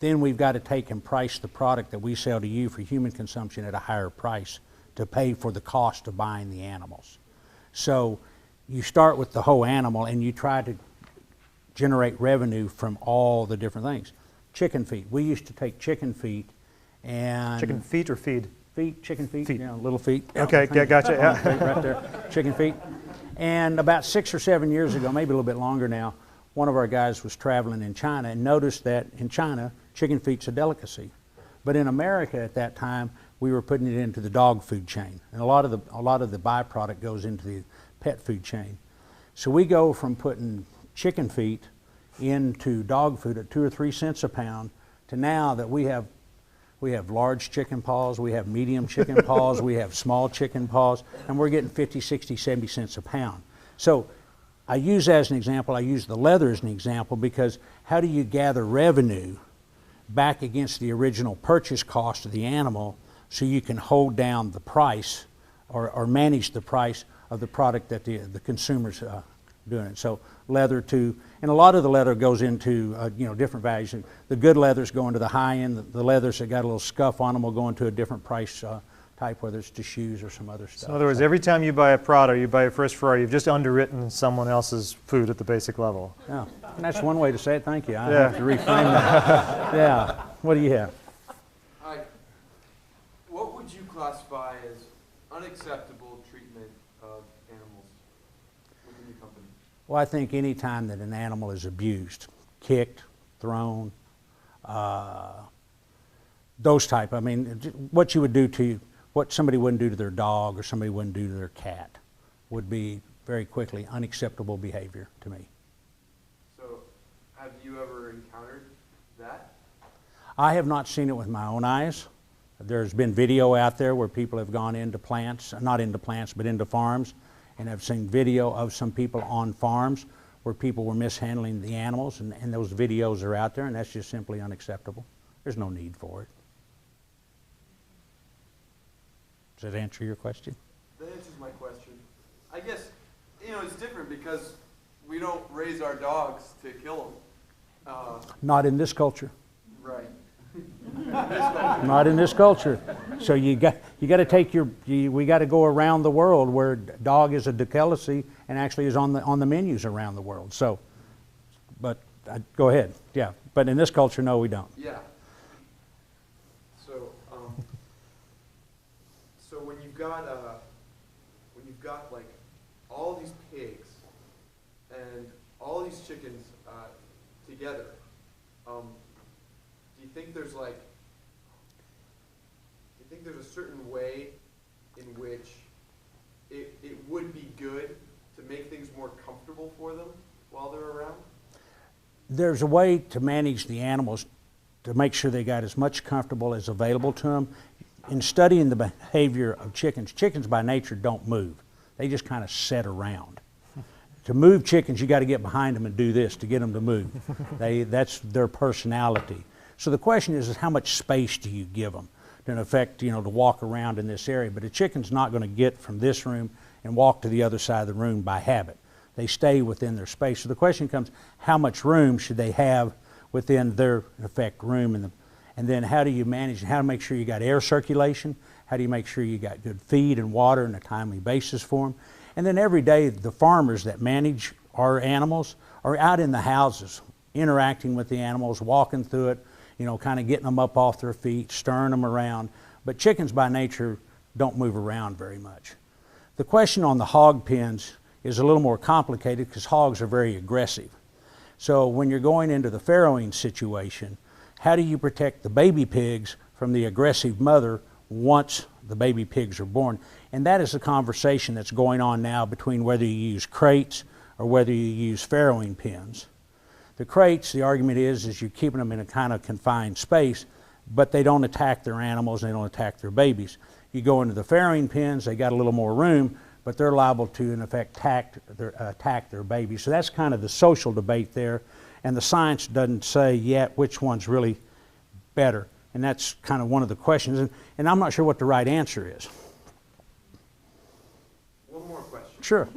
then we've got to take and price the product that we sell to you for human consumption at a higher price to pay for the cost of buying the animals. So you start with the whole animal and you try to generate revenue from all the different things. Chicken feet. We used to take chicken feet and... Chicken feet or feed? Feet, chicken feet, Feet. yeah, little feet. Okay, yeah, gotcha. Yeah. Feet right there, chicken feet. And about 6 or 7 years ago, maybe a little bit longer now, one of our guys was traveling in China and noticed that in China, chicken feet's a delicacy. But in America at that time, we were putting it into the dog food chain. And a lot of the byproduct goes into the pet food chain. So we go from putting chicken feet into dog food at 2 or 3 cents a pound to now that we have large chicken paws, we have medium chicken paws, we have small chicken paws, and we're getting 50, 60, 70 cents a pound. So I use that as an example, I use the leather as an example because how do you gather revenue back against the original purchase cost of the animal so you can hold down the price or manage the price of the product that the consumer's doing it. So leather too, and a lot of the leather goes into different values. The good leathers go into the high end. The leathers that got a little scuff on them will go into a different price type, whether it's to shoes or some other stuff. So in other words, every time you buy a product, you buy it first for you've just underwritten someone else's food at the basic level. Yeah, and that's one way to say it. Thank you. I Yeah. have to reframe that. Yeah. What do you have? Hi. What would you classify as unacceptable treatment of animals within your company? Well, I think any time that an animal is abused, kicked, thrown, those type, I mean, what you would do to, what somebody wouldn't do to their dog or somebody wouldn't do to their cat would be very quickly unacceptable behavior to me. So, have you ever encountered that? I have not seen it with my own eyes. There's been video out there where people have gone into plants, not into plants, but into farms, and I've seen video of some people on farms where people were mishandling the animals, and those videos are out there, and that's just simply unacceptable. There's no need for it. Does that answer your question? That answers my question. I guess, it's different because we don't raise our dogs to kill them. Not in this culture. Right. Not in this culture. So you got to take we got to go around the world where dog is a delicacy and actually is on the menus around the world. So, but go ahead. Yeah. But in this culture, no, we don't. Yeah. So when you've got like all these pigs and all these chickens together, do you think there's a certain way in which it would be good to make things more comfortable for them while they're around? There's a way to manage the animals to make sure they got as much comfortable as available to them. In studying the behavior of chickens, chickens by nature don't move. They just kind of sit around. To move chickens, you got to get behind them and do this to get them to move. That's their personality. So the question is how much space do you give them to, in effect, to walk around in this area? But a chicken's not going to get from this room and walk to the other side of the room by habit. They stay within their space. So the question comes, how much room should they have within their, in effect, room? And then how do you manage, how to make sure you got air circulation? How do you make sure you got good feed and water on a timely basis for them? And then every day, the farmers that manage our animals are out in the houses, interacting with the animals, walking through it, kind of getting them up off their feet, stirring them around. But chickens by nature don't move around very much. The question on the hog pens is a little more complicated because hogs are very aggressive. So when you're going into the farrowing situation, how do you protect the baby pigs from the aggressive mother once the baby pigs are born? And that is a conversation that's going on now between whether you use crates or whether you use farrowing pens. The crates, the argument is you're keeping them in a kind of confined space, but they don't attack their animals, and they don't attack their babies. You go into the farrowing pens, they got a little more room, but they're liable to, in effect, attack their babies. So that's kind of the social debate there, and the science doesn't say yet which one's really better. And that's kind of one of the questions, and I'm not sure what the right answer is. One more question. Sure.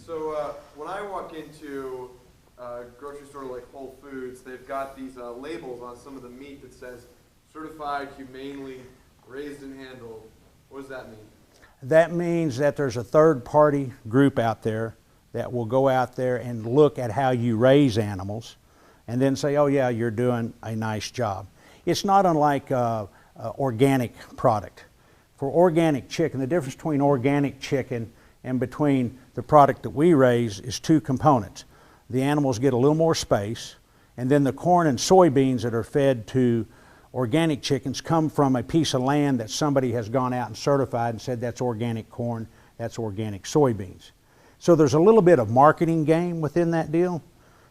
So what when I walk into a grocery store like Whole Foods, they've got these labels on some of the meat that says certified, humanely raised and handled. What does that mean? That means that there's a third-party group out there that will go out there and look at how you raise animals and then say, oh yeah, you're doing a nice job. It's not unlike organic product. For organic chicken, the difference between organic chicken and between the product that we raise is two components. The animals get a little more space, and then the corn and soybeans that are fed to organic chickens come from a piece of land that somebody has gone out and certified and said that's organic corn, that's organic soybeans. So there's a little bit of marketing game within that deal.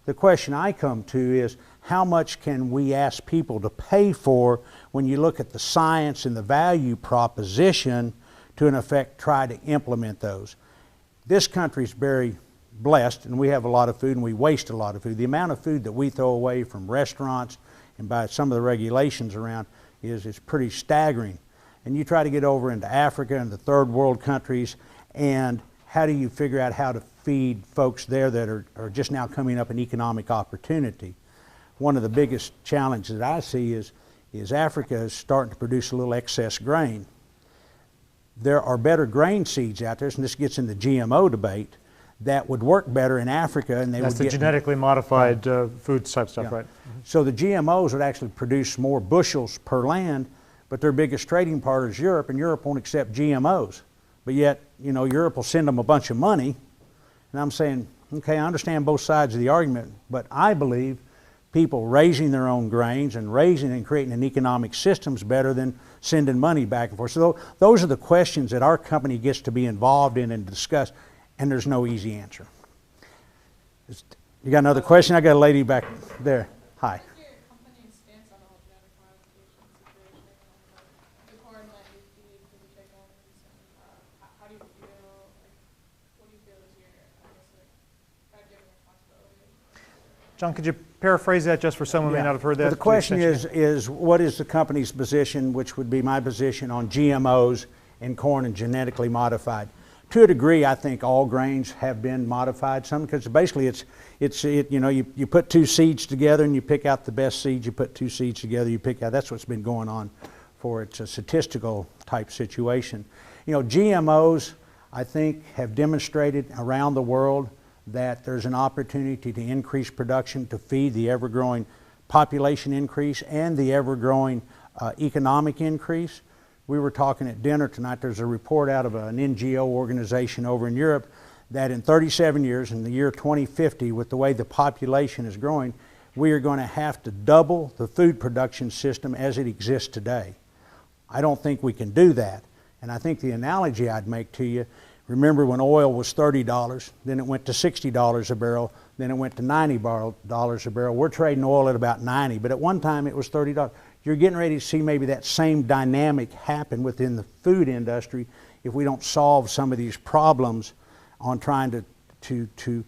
The question I come to is, how much can we ask people to pay for when you look at the science and the value proposition to, in effect, try to implement those? This country's very blessed, and we have a lot of food, and we waste a lot of food. The amount of food that we throw away from restaurants and by some of the regulations around is pretty staggering. And you try to get over into Africa and the third world countries, and how do you figure out how to feed folks there that are just now coming up in economic opportunity? One of the biggest challenges that I see is Africa is starting to produce a little excess grain. There are better grain seeds out there, and this gets in the GMO debate, that would work better in Africa, and That's the genetically modified food type stuff, yeah. right? So the GMOs would actually produce more bushels per land, but their biggest trading partner is Europe, and Europe won't accept GMOs. But yet, you know, Europe will send them a bunch of money, and I'm saying, okay, I understand both sides of the argument, but I believe people raising their own grains and raising and creating an economic system is better than sending money back and forth. So those are the questions that our company gets to be involved in and discuss, and there's no easy answer. You got another question? I got a lady back there. Hi. What's your company's stance on the whole genetic modification situation? The corn that you feed to the chickens, and how do you feel? What do you feel is your, I guess, God-given responsibility? John, could you paraphrase that just for someone who may not have heard that? Well, the question is what is the company's position, which would be my position, on GMOs in corn and genetically modified? To a degree, I think all grains have been modified. Some, because basically you know, you put two seeds together and you pick out the best seeds. You put two seeds together, you pick out. That's what's been going on for it's a statistical type situation. You know, GMOs, I think, have demonstrated around the world that there's an opportunity to increase production to feed the ever-growing population increase and the ever-growing economic increase. We were talking at dinner tonight, there's a report out of an NGO organization over in Europe that in 37 years, in the year 2050, with the way the population is growing, we are going to have to double the food production system as it exists today. I don't think we can do that. And I think the analogy I'd make to you, remember when oil was $30, then it went to $60 a barrel, then it went to $90 a barrel. We're trading oil at about 90, but at one time it was $30. You're getting ready to see maybe that same dynamic happen within the food industry if we don't solve some of these problems on trying to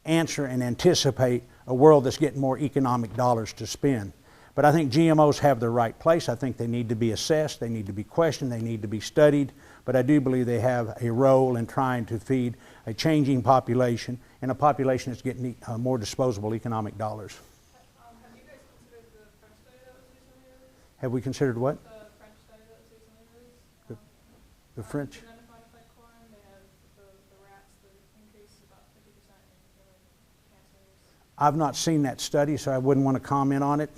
answer and anticipate a world that's getting more economic dollars to spend. But I think GMOs have their right place. I think they need to be assessed, they need to be questioned, they need to be studied. But I do believe they have a role in trying to feed a changing population and a population that's getting more disposable economic dollars. Have you guys considered the French study that was recently released? Have we considered what? The French study that was recently released. The French? Genetic modified corn, they have the rats, the increase about 50% in cancers. I've not seen that study, so I wouldn't want to comment on it.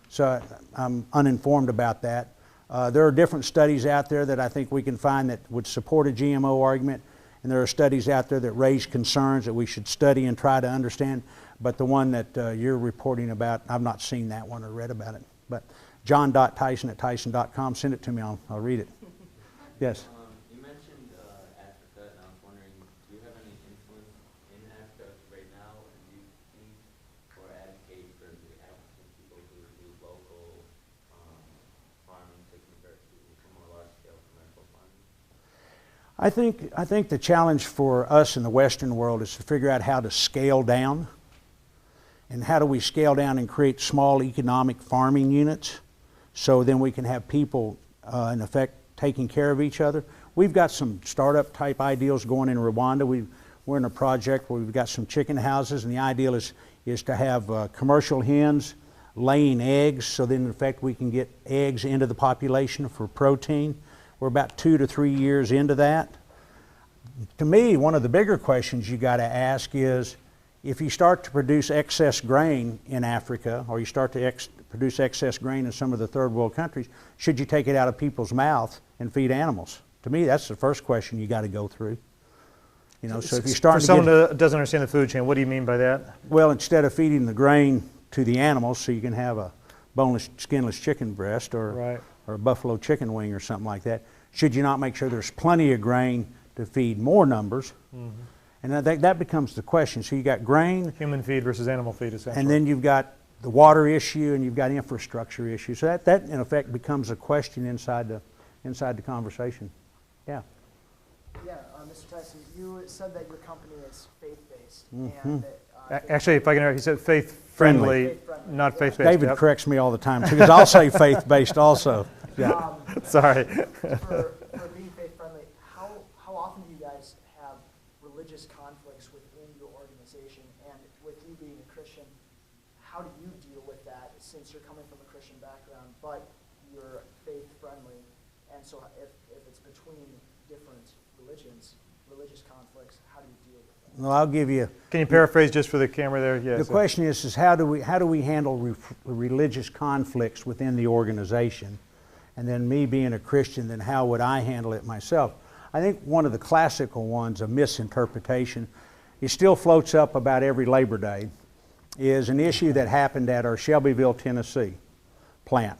So I'm uninformed about that. There are different studies out there that I think we can find that would support a GMO argument, and there are studies out there that raise concerns that we should study and try to understand. But the one that you're reporting about, I've not seen that one or read about it. But john.tyson@tyson.com, send it to me, I'll read it. Yes? You mentioned Africa, and I was wondering, do you have any influence in Africa right now, and do you think or advocate for the African people to do local farming to convert to more large-scale commercial farming? I think the challenge for us in the Western world is to figure out how to scale down. And how do we scale down and create small economic farming units so then we can have people, in effect, taking care of each other. We've got some startup type ideals going in Rwanda. we're in a project where we've got some chicken houses, and the ideal is to have commercial hens laying eggs, so then in effect we can get eggs into the population for protein. We're about 2 to 3 years into that. To me, one of the bigger questions you got to ask is, if you start to produce excess grain in Africa, or you start to produce excess grain in some of the third world countries, should you take it out of people's mouths and feed animals? To me, that's the first question you got to go through. You know, so if you start for someone who doesn't understand the food chain, what do you mean by that? Well, instead of feeding the grain to the animals, so you can have a boneless, skinless chicken breast or a buffalo chicken wing or something like that, should you not make sure there's plenty of grain to feed more numbers? Mm-hmm. And I think that becomes the question. So you got grain, human feed versus animal feed, essentially, and then you've got the water issue, and you've got infrastructure issues. So that in effect becomes a question inside the conversation. Yeah. Yeah, Mr. Tyson, you said that your company is faith-based. Mm-hmm. And actually, if I can interrupt, he said faith-friendly, not faith-based. David corrects me all the time, because I'll say faith-based also. Yeah. Sorry. For being faith-friendly, how often do you guys have religious conflicts within your organization? And with you being a Christian, how do you deal with that, since you're coming from a Christian background, but you're faith-friendly? And so if it's between different religious conflicts, how do you deal with that? Well, I'll give you. Can you paraphrase just for the camera there? Yes. The question is how do we handle religious conflicts within the organization? And then me being a Christian, then how would I handle it myself? I think one of the classical ones, a misinterpretation, it still floats up about every Labor Day, is an issue that happened at our Shelbyville, Tennessee plant.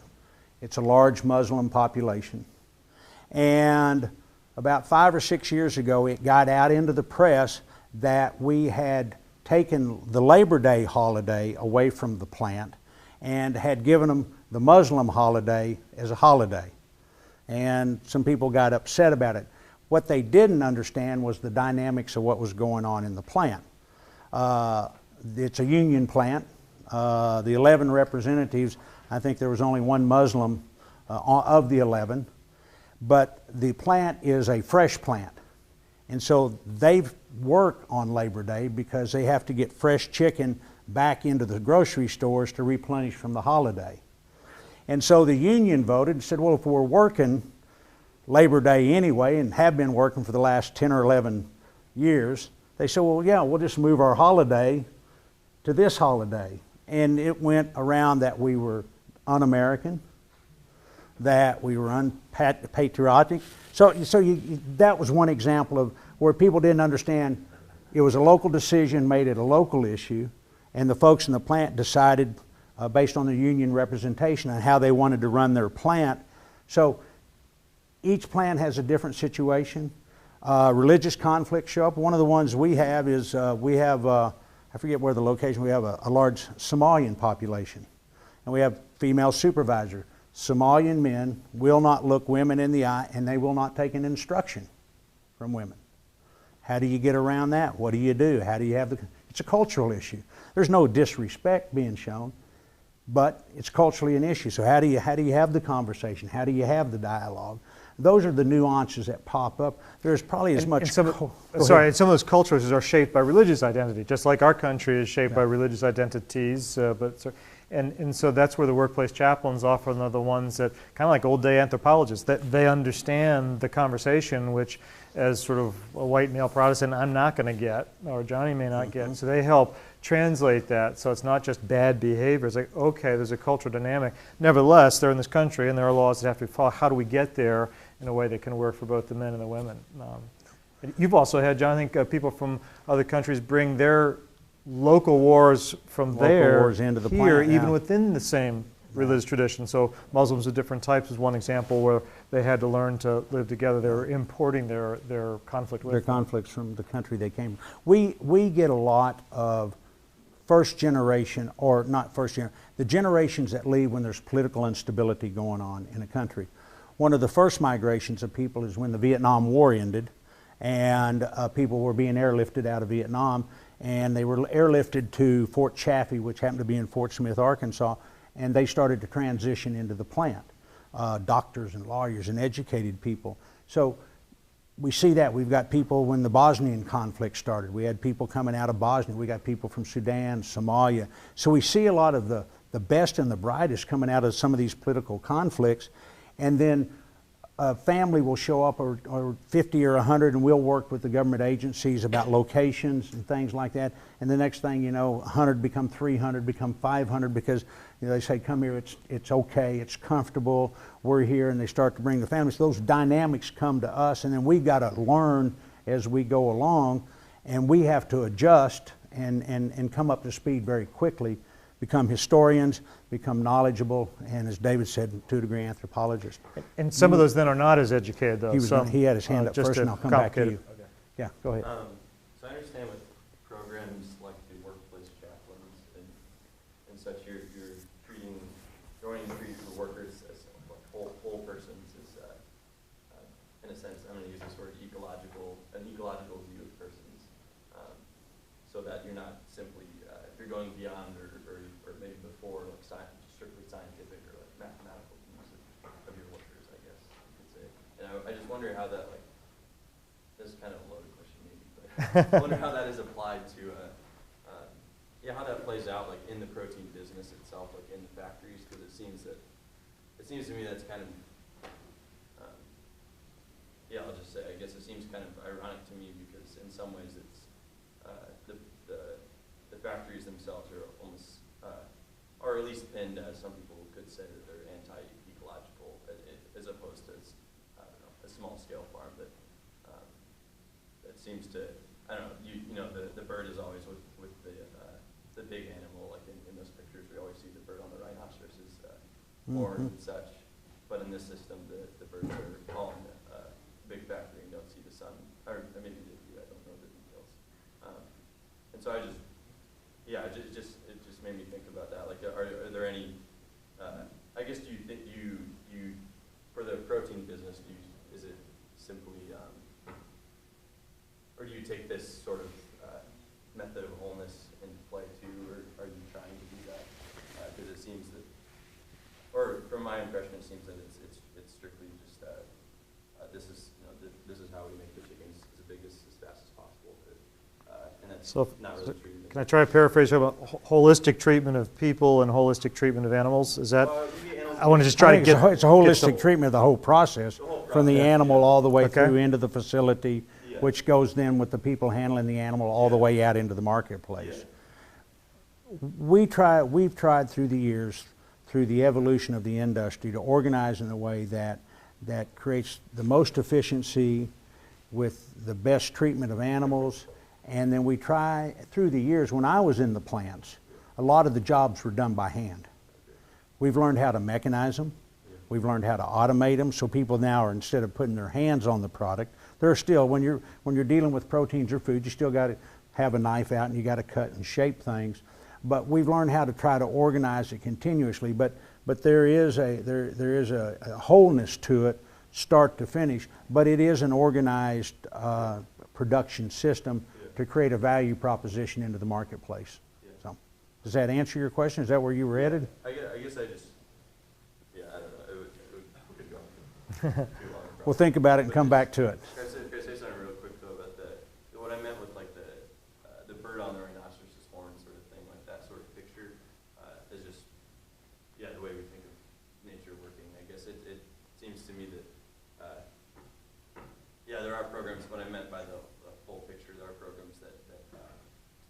It's a large Muslim population. And about 5 or 6 years ago, it got out into the press that we had taken the Labor Day holiday away from the plant and had given them the Muslim holiday as a holiday. And some people got upset about it. What they didn't understand was the dynamics of what was going on in the plant. It's a union plant. The 11 representatives, I think there was only one Muslim of the 11. But the plant is a fresh plant. And so they work on Labor Day because they have to get fresh chicken back into the grocery stores to replenish from the holiday. And so the union voted and said, well, if we're working Labor Day anyway, and have been working for the last 10 or 11 years, they said, well, yeah, we'll just move our holiday to this holiday. And it went around that we were un-American, that we were unpatriotic. So that was one example of where people didn't understand. It was a local decision made at a local issue, and the folks in the plant decided based on the union representation and how they wanted to run their plant. So each plant has a different situation. Religious conflicts show up. One of the ones we have is I forget where the location, we have a large Somalian population, and we have female supervisor. Somalian men will not look women in the eye, and they will not take an instruction from women. How do you get around that? What do you do? How do you have it's a cultural issue. There's no disrespect being shown, but it's culturally an issue. So how do you have the conversation? How do you have the dialogue? Those are the nuances that pop up. There's probably as much. Some of those cultures are shaped by religious identity, just like our country is shaped by religious identities. And so that's where the workplace chaplains often are the ones that, kind of like old day anthropologists, that they understand the conversation, which as sort of a white male Protestant, I'm not going to get, or Johnny may not get. So they help translate that, so it's not just bad behavior. It's like, okay, there's a cultural dynamic. Nevertheless, they're in this country, and there are laws that have to be followed. How do we get there in a way that can work for both the men and the women? You've also had, John, I think people from other countries bring their local wars from wars into the here, plant, even within the same religious tradition. So Muslims of different types is one example where they had to learn to live together. They were importing their conflict with their conflicts from the country they came from. We get a lot of first generation, or not first generation, the generations that leave when there's political instability going on in a country. One of the first migrations of people is when the Vietnam War ended, and people were being airlifted out of Vietnam, and they were airlifted to Fort Chaffee, which happened to be in Fort Smith, Arkansas, and they started to transition into the plant, doctors and lawyers and educated people. So we see that. We've got people when the Bosnian conflict started. We had people coming out of Bosnia. We got people from Sudan, Somalia. So we see a lot of the best and the brightest coming out of some of these political conflicts. And then a family will show up, or 50 or 100, and we'll work with the government agencies about locations and things like that. And the next thing you know, 100 become 300, become 500, because they say, come here, it's okay, it's comfortable, we're here, and they start to bring the families. Those dynamics come to us, and then we've got to learn as we go along, and we have to adjust and come up to speed very quickly, become historians, become knowledgeable, and as David said, 2-degree anthropologists. And some of those then are not as educated, though. He had his hand up just first, to and I'll come back to complicate you. it. Okay. Yeah, go ahead. So I understand with programs like the workplace chaplains and such, you're wanting to treat the workers as like whole persons, is in a sense, I'm going to use this word an ecological view of persons, so that you're not simply you're going beyond or maybe before like strictly scientific or like mathematical views of your workers, I guess you could say. And I just wonder how that, like, this is kind of a loaded question maybe, but I wonder how that is applied to how that plays out like in the protein business itself, like in the factories, because it seems to me that's kind of I'll just say, I guess it seems kind of ironic to me, because in some ways it's the factories themselves are almost or at least pinned, as some people could say, that they're anti-ecological, as opposed to I don't know, a small scale farm that seems to, I don't know, you know the bird is always with the big animal, like in those pictures we always see the bird on the rhinoceros's horns and such, but in this system the birds are all in a big factory and don't see the sun, or maybe they do, I don't know the details. And so it just made me think about that. Like, are there any? I guess do you think you for the protein business, is it simply, or do you take this sort of method of wholeness into play too, or are you trying to do that? Because it seems that, or from my impression, it seems that it's strictly just this is how we make the chickens as big as fast as possible, and that's not really true. Can I try to paraphrase about holistic treatment of people and holistic treatment of animals? Is that? I want to just try to get. It's a holistic treatment of the whole process, from the animal all the way through into the facility, which goes then with the people handling the animal all the way out into the marketplace. We've tried through the years, through the evolution of the industry, to organize in a way that creates the most efficiency with the best treatment of animals. And then we try, through the years, when I was in the plants, a lot of the jobs were done by hand. We've learned how to mechanize them. We've learned how to automate them, so people now are, instead of putting their hands on the product, they're still, when you're dealing with proteins or food, you still got to have a knife out and you got to cut and shape things. But we've learned how to try to organize it continuously. But there is a wholeness to it, start to finish. But it is an organized production system to create a value proposition into the marketplace. So, does that answer your question? Is that where you were headed? I guess I just, I don't know. We could go on too long. We'll think about it and come back to it. Can I say something real quick though about what I meant with like the bird on the rhinoceros's horn sort of thing, like that sort of picture, is just the way we think of nature working. I guess it seems to me that there are programs. What I meant by the whole picture, there are programs that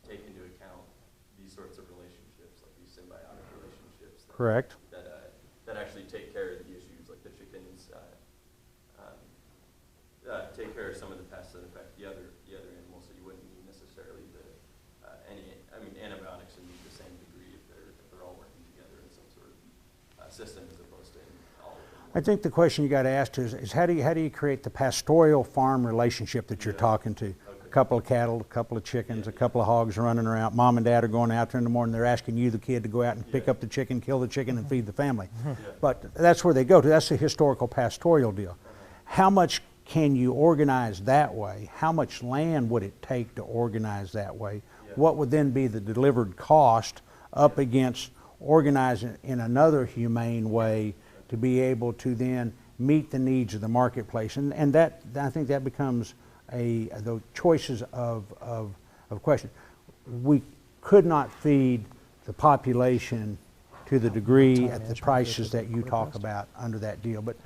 take into account these sorts of relationships, like these symbiotic relationships. Correct. That actually take care of the issues, like the chickens. Take care of some of the pests that affect the other animals, so you wouldn't need necessarily antibiotics in the same degree if they're all working together in some sort of system, as opposed to in all of them. I think the question you got to ask is how do you create the pastoral farm relationship that you're talking to? A couple of cattle, a couple of chickens, a couple of hogs running around. Mom and dad are going out there in the morning. They're asking you, the kid, to go out and pick up the chicken, kill the chicken, and feed the family. But that's where they go to. That's the historical pastoral deal. How much can you organize that way? How much land would it take to organize that way? What would then be the delivered cost up against organizing in another humane way to be able to then meet the needs of the marketplace. And that, I think that becomes the choices of question. We could not feed the population to the degree at the prices that you talk about under that deal. But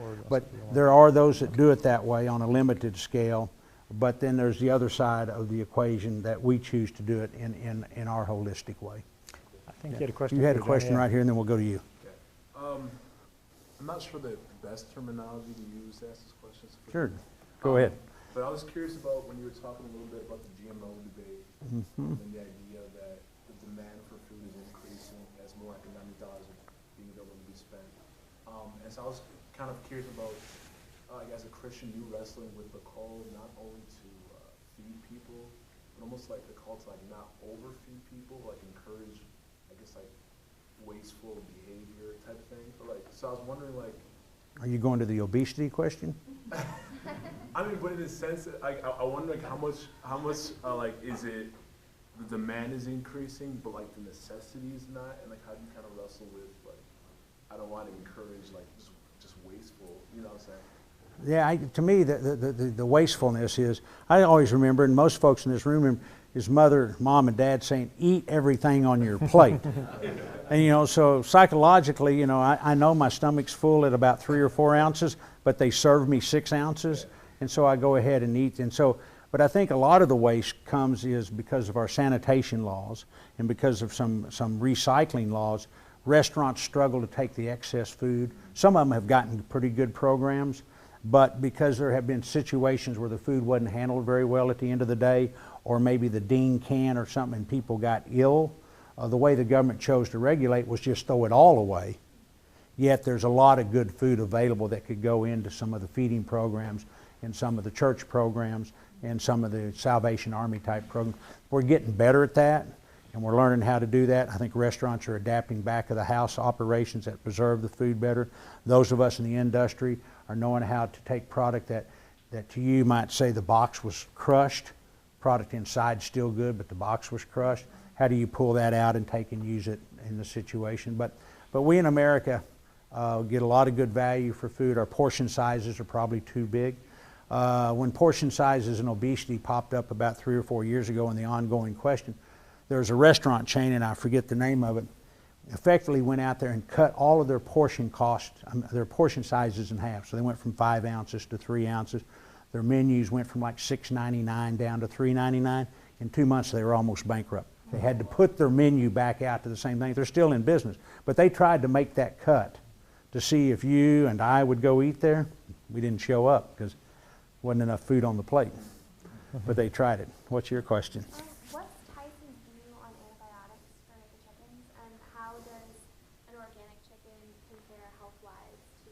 there are those that do it that way on a limited scale. But then there's the other side of the equation that we choose to do it in our holistic way. I think you had a question. You had a for John, question yeah. right here, and then we'll go to you. I'm not sure the best terminology to use to ask this question. Sure. Go ahead. But I was curious about when you were talking a little bit about the GMO debate and the idea that the demand for food is increasing as more economic dollars are being able to be spent. And so I was kind of curious about, as a Christian, you wrestling with the call not only to feed people, but almost like the call to like not overfeed people, like encourage, I guess, like wasteful behavior type thing. But like, so I was wondering, like, Are you going to the obesity question? I mean, but in a sense, I wonder like how much like is it the demand is increasing, but like the necessity is not, and like how do you kind of wrestle with like I don't want to encourage like just wasteful, you know what I'm saying? Yeah, to me, the wastefulness is, I always remember, and most folks in this room remember, his mother, mom, and dad saying, eat everything on your plate. And, you know, so psychologically, you know, I know my stomach's full at about 3 or 4 ounces, but they serve me 6 ounces, and so I go ahead and eat. And so, but I think a lot of the waste is because of our sanitation laws and because of some recycling laws. Restaurants struggle to take the excess food. Some of them have gotten pretty good programs, but because there have been situations where the food wasn't handled very well at the end of the day, or maybe the Dean can or something and people got ill, the way the government chose to regulate was just throw it all away. Yet there's a lot of good food available that could go into some of the feeding programs and some of the church programs and some of the Salvation Army type programs. We're getting better at that, and we're learning how to do that. I think restaurants are adapting back of the house operations that preserve the food better. Those of us in the industry are knowing how to take product that to you might say the box was crushed, product inside still good, but the box was crushed. How do you pull that out and take and use it in the situation? But we in America get a lot of good value for food. Our portion sizes are probably too big. When portion sizes and obesity popped up about 3 or 4 years ago in the ongoing question, there was a restaurant chain, and I forget the name of it, effectively went out there and cut all of their portion their portion sizes in half. So they went from 5 ounces to 3 ounces. Their menus went from like $6.99 down to $3.99. In 2 months, they were almost bankrupt. They had to put their menu back out to the same thing. They're still in business, but they tried to make that cut to see if you and I would go eat there. We didn't show up because there wasn't enough food on the plate, but they tried it. What's your question? What's Tyson's view on antibiotics for the chickens, and how does an organic chicken compare health-wise to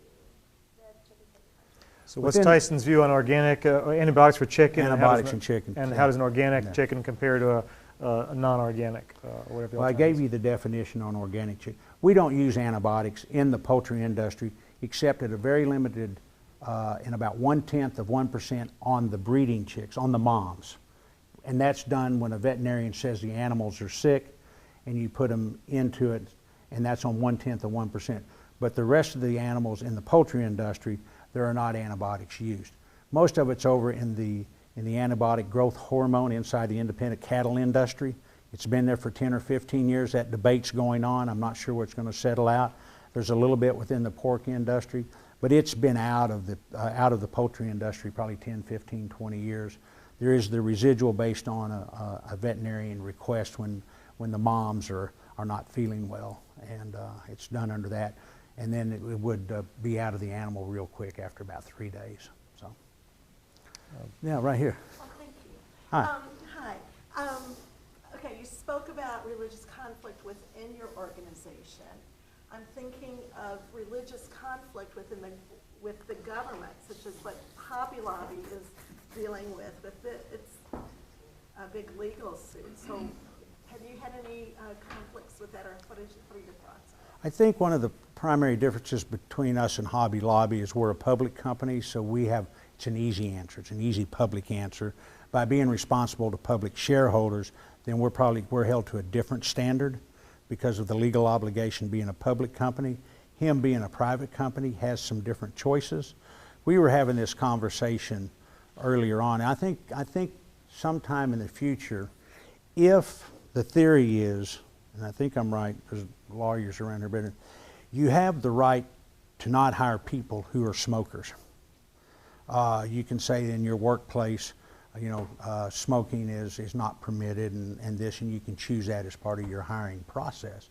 the chickens that you purchase? So what's Tyson's view on organic antibiotics for chicken? Antibiotics in chicken. And how does an organic chicken compare to a non-organic, or whatever? Well, I gave you the definition on organic chicken. We don't use antibiotics in the poultry industry except at a very limited, in about 0.1% on the breeding chicks, on the moms. And that's done when a veterinarian says the animals are sick and you put them into it, and that's on 0.1%. But the rest of the animals in the poultry industry, there are not antibiotics used. Most of it's over in the antibiotic growth hormone inside the independent cattle industry. It's been there for 10 or 15 years. That debate's going on. I'm not sure where it's going to settle out. There's a little bit within the pork industry, but it's been out of the poultry industry probably 10, 15, 20 years. There is the residual based on a veterinarian request when the moms are not feeling well, and it's done under that. And then it would be out of the animal real quick after about 3 days. So, yeah, right here. Oh, thank you. Hi. Hi. Okay, you spoke about religious conflict within your organization. I'm thinking of religious conflict with the government, such as what Hobby Lobby is dealing with. But it's a big legal suit. So, have you had any conflicts with that, or what are your thoughts? I think one of the primary differences between us and Hobby Lobby is we're a public company, so it's an easy answer. It's an easy public answer. By being responsible to public shareholders, then we're held to a different standard because of the legal obligation being a public company. Him being a private company has some different choices. we were having this conversation earlier on. I think sometime in the future, if the theory is, and I think I'm right, there's lawyers around here, but you have the right to not hire people who are smokers. You can say in your workplace, smoking is not permitted and this, and you can choose that as part of your hiring process.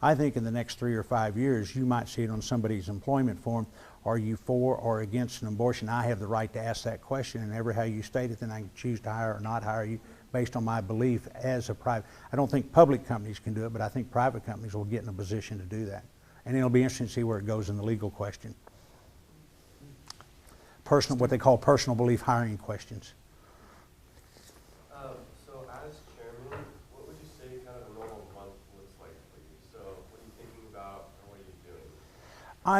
I think in the next 3 or 5 years, you might see it on somebody's employment form. Are you for or against an abortion? I have the right to ask that question, and ever how you state it, then I can choose to hire or not hire you based on my belief as a private. I don't think public companies can do it, but I think private companies will get in a position to do that. And it'll be interesting to see where it goes in the legal question. What they call personal belief hiring questions. So as chairman, what would you say kind of a normal month looks like for you? So what are you thinking about and what are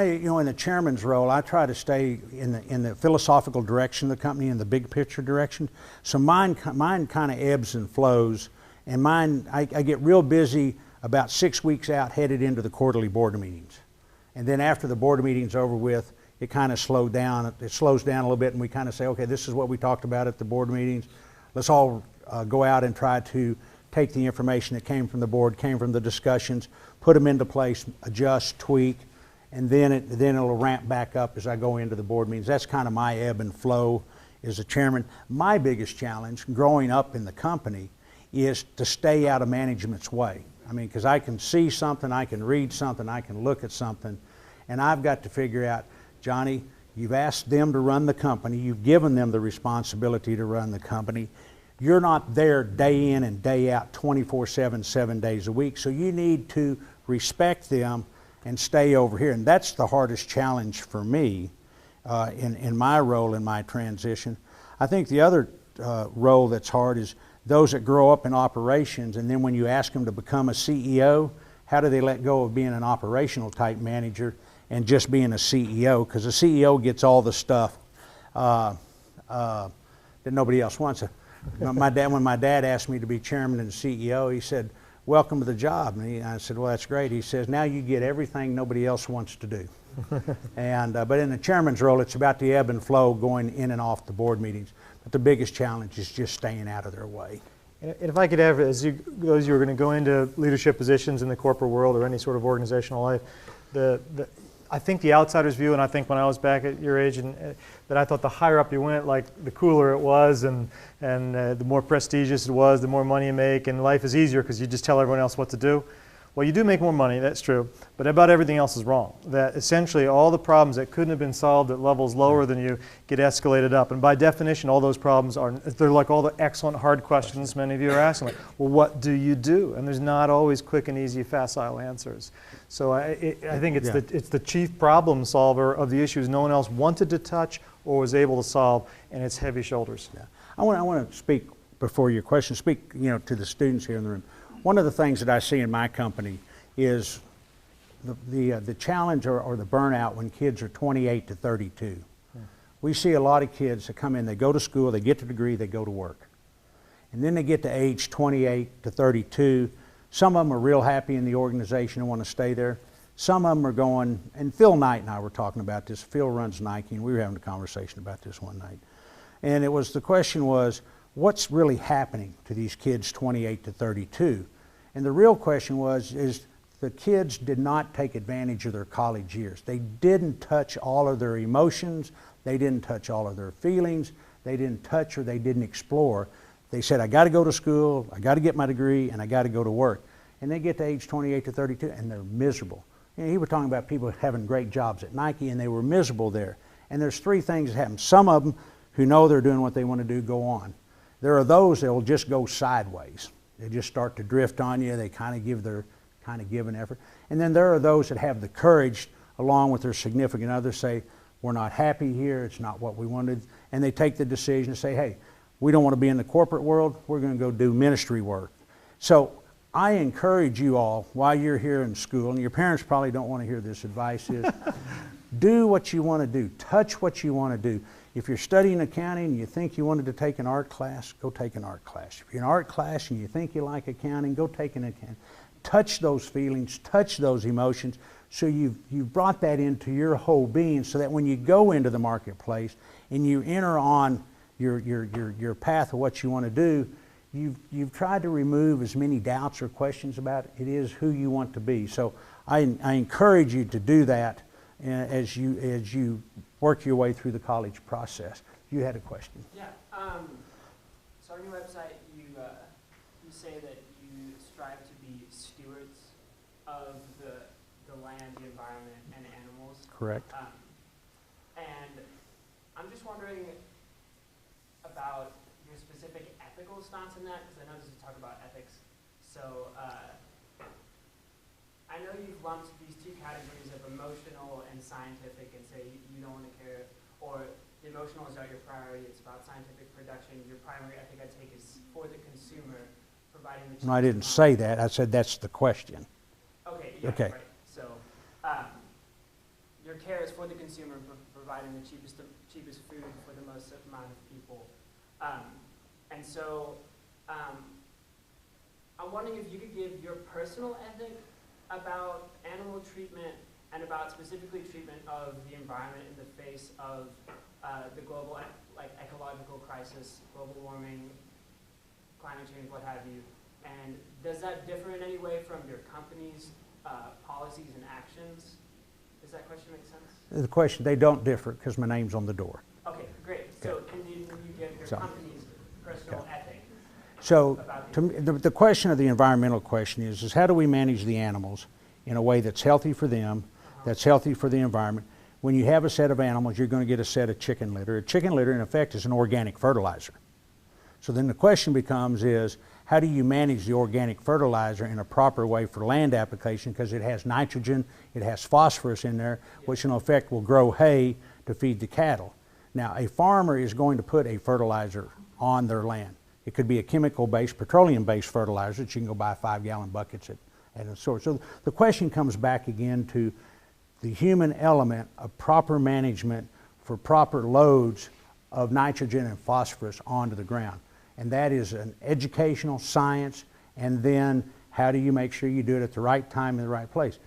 you doing? In the chairman's role, I try to stay in the philosophical direction of the company, in the big picture direction. So mine kind of ebbs and flows, and I get real busy about 6 weeks out, headed into the quarterly board meetings. And then after the board meeting's over with, it kind of slows down a little bit, and we kind of say, okay, this is what we talked about at the board meetings. Let's all go out and try to take the information that came from the board, came from the discussions, put them into place, adjust, tweak, and then it'll ramp back up as I go into the board meetings. That's kind of my ebb and flow as a chairman. My biggest challenge growing up in the company is to stay out of management's way. I mean, because I can see something, I can read something, I can look at something, and I've got to figure out, Johnny, you've asked them to run the company, you've given them the responsibility to run the company. You're not there day in and day out 24/7, 7 days a week, so you need to respect them and stay over here. And that's the hardest challenge for me in my role in my transition. I think the other role that's hard is those that grow up in operations, and then when you ask them to become a CEO, how do they let go of being an operational type manager and just being a CEO? Because the CEO gets all the stuff that nobody else wants. When my dad asked me to be chairman and CEO, he said, "Welcome to the job." And I said, "Well, that's great." He says, "Now you get everything nobody else wants to do." But in the chairman's role, it's about the ebb and flow going in and off the board meetings. But the biggest challenge is just staying out of their way. And if I could add, those of you who are going to go into leadership positions in the corporate world or any sort of organizational life, I think the outsider's view, and I think when I was back at your age, that I thought the higher up you went, like the cooler it was, and the more prestigious it was, the more money you make, and life is easier because you just tell everyone else what to do. Well, you do make more money, that's true, but about everything else is wrong. That essentially all the problems that couldn't have been solved at levels lower than you get escalated up. And by definition, all those problems they're like all the excellent hard questions many of you are asking. Like, well, what do you do? And there's not always quick and easy, facile answers. So I think it's the chief problem solver of the issues no one else wanted to touch or was able to solve, and it's heavy shoulders. Yeah. I want to speak before your question. Speak, to the students here in the room. One of the things that I see in my company is the challenge or the burnout when kids are 28 to 32. Yeah. We see a lot of kids that come in, they go to school, they get the degree, they go to work. And then they get to age 28 to 32. Some of them are real happy in the organization and want to stay there. Some of them are going, and Phil Knight and I were talking about this. Phil runs Nike, and we were having a conversation about this one night. And the question was, what's really happening to these kids 28 to 32? And the real question is the kids did not take advantage of their college years. They didn't touch all of their emotions. They didn't touch all of their feelings. They didn't touch or they didn't explore. They said, I got to go to school, I got to get my degree, and I got to go to work. And they get to age 28 to 32, and they're miserable. He was talking about people having great jobs at Nike, and they were miserable there. And there's three things that happen. Some of them who know they're doing what they want to do go on. There are those that will just go sideways. They just start to drift on you. They kind of give an effort. And then there are those that have the courage, along with their significant others, say, we're not happy here, it's not what we wanted. And they take the decision to say, hey, we don't want to be in the corporate world, we're going to go do ministry work. So I encourage you all, while you're here in school, and your parents probably don't want to hear this advice, is do what you want to do, touch what you want to do. If you're studying accounting and you think you wanted to take an art class, go take an art class. If you're in an art class and you think you like accounting, go take an accounting. touch those feelings, touch those emotions. So you've brought that into your whole being, so that when you go into the marketplace and you enter on your path of what you want to do, you've tried to remove as many doubts or questions about it is who you want to be. So I encourage you to do that as you work your way through the college process. You had a question. Yeah. So on your website, you say that you strive to be stewards of the land, the environment, and animals. Correct. And I'm just wondering about your specific ethical stance in that, because I know this is talk about ethics. So I know you've lumped these two categories of emotional and scientific, and say you don't want to care, or the emotional is not your priority, it's about scientific production. Your primary ethic, I take, is for the consumer, providing the cheapest. No, I didn't say that. I said that's the question. Okay, yeah, Okay. right. So your care is for the consumer, providing the cheapest food for the most amount of people. And so I'm wondering if you could give your personal ethic about animal treatment and about specifically treatment of the environment in the face of the global ecological crisis, global warming, climate change, what have you. And does that differ in any way from your company's policies and actions? Does that question make sense? The question, they don't differ because my name's on the door. Okay, great. So can you give your company's personal ethic? So to me, the question of the environmental question is how do we manage the animals in a way that's healthy for them, that's healthy for the environment? When you have a set of animals, you're going to get a set of chicken litter. A chicken litter, in effect, is an organic fertilizer. So then the question becomes is, how do you manage the organic fertilizer in a proper way for land application, because it has nitrogen, it has phosphorus in there, which in effect will grow hay to feed the cattle. Now, a farmer is going to put a fertilizer on their land. It could be a chemical-based, petroleum-based fertilizer that you can go buy 5-gallon buckets at a source. So the question comes back again to the human element of proper management for proper loads of nitrogen and phosphorus onto the ground. And that is an educational science, and then how do you make sure you do it at the right time in the right place?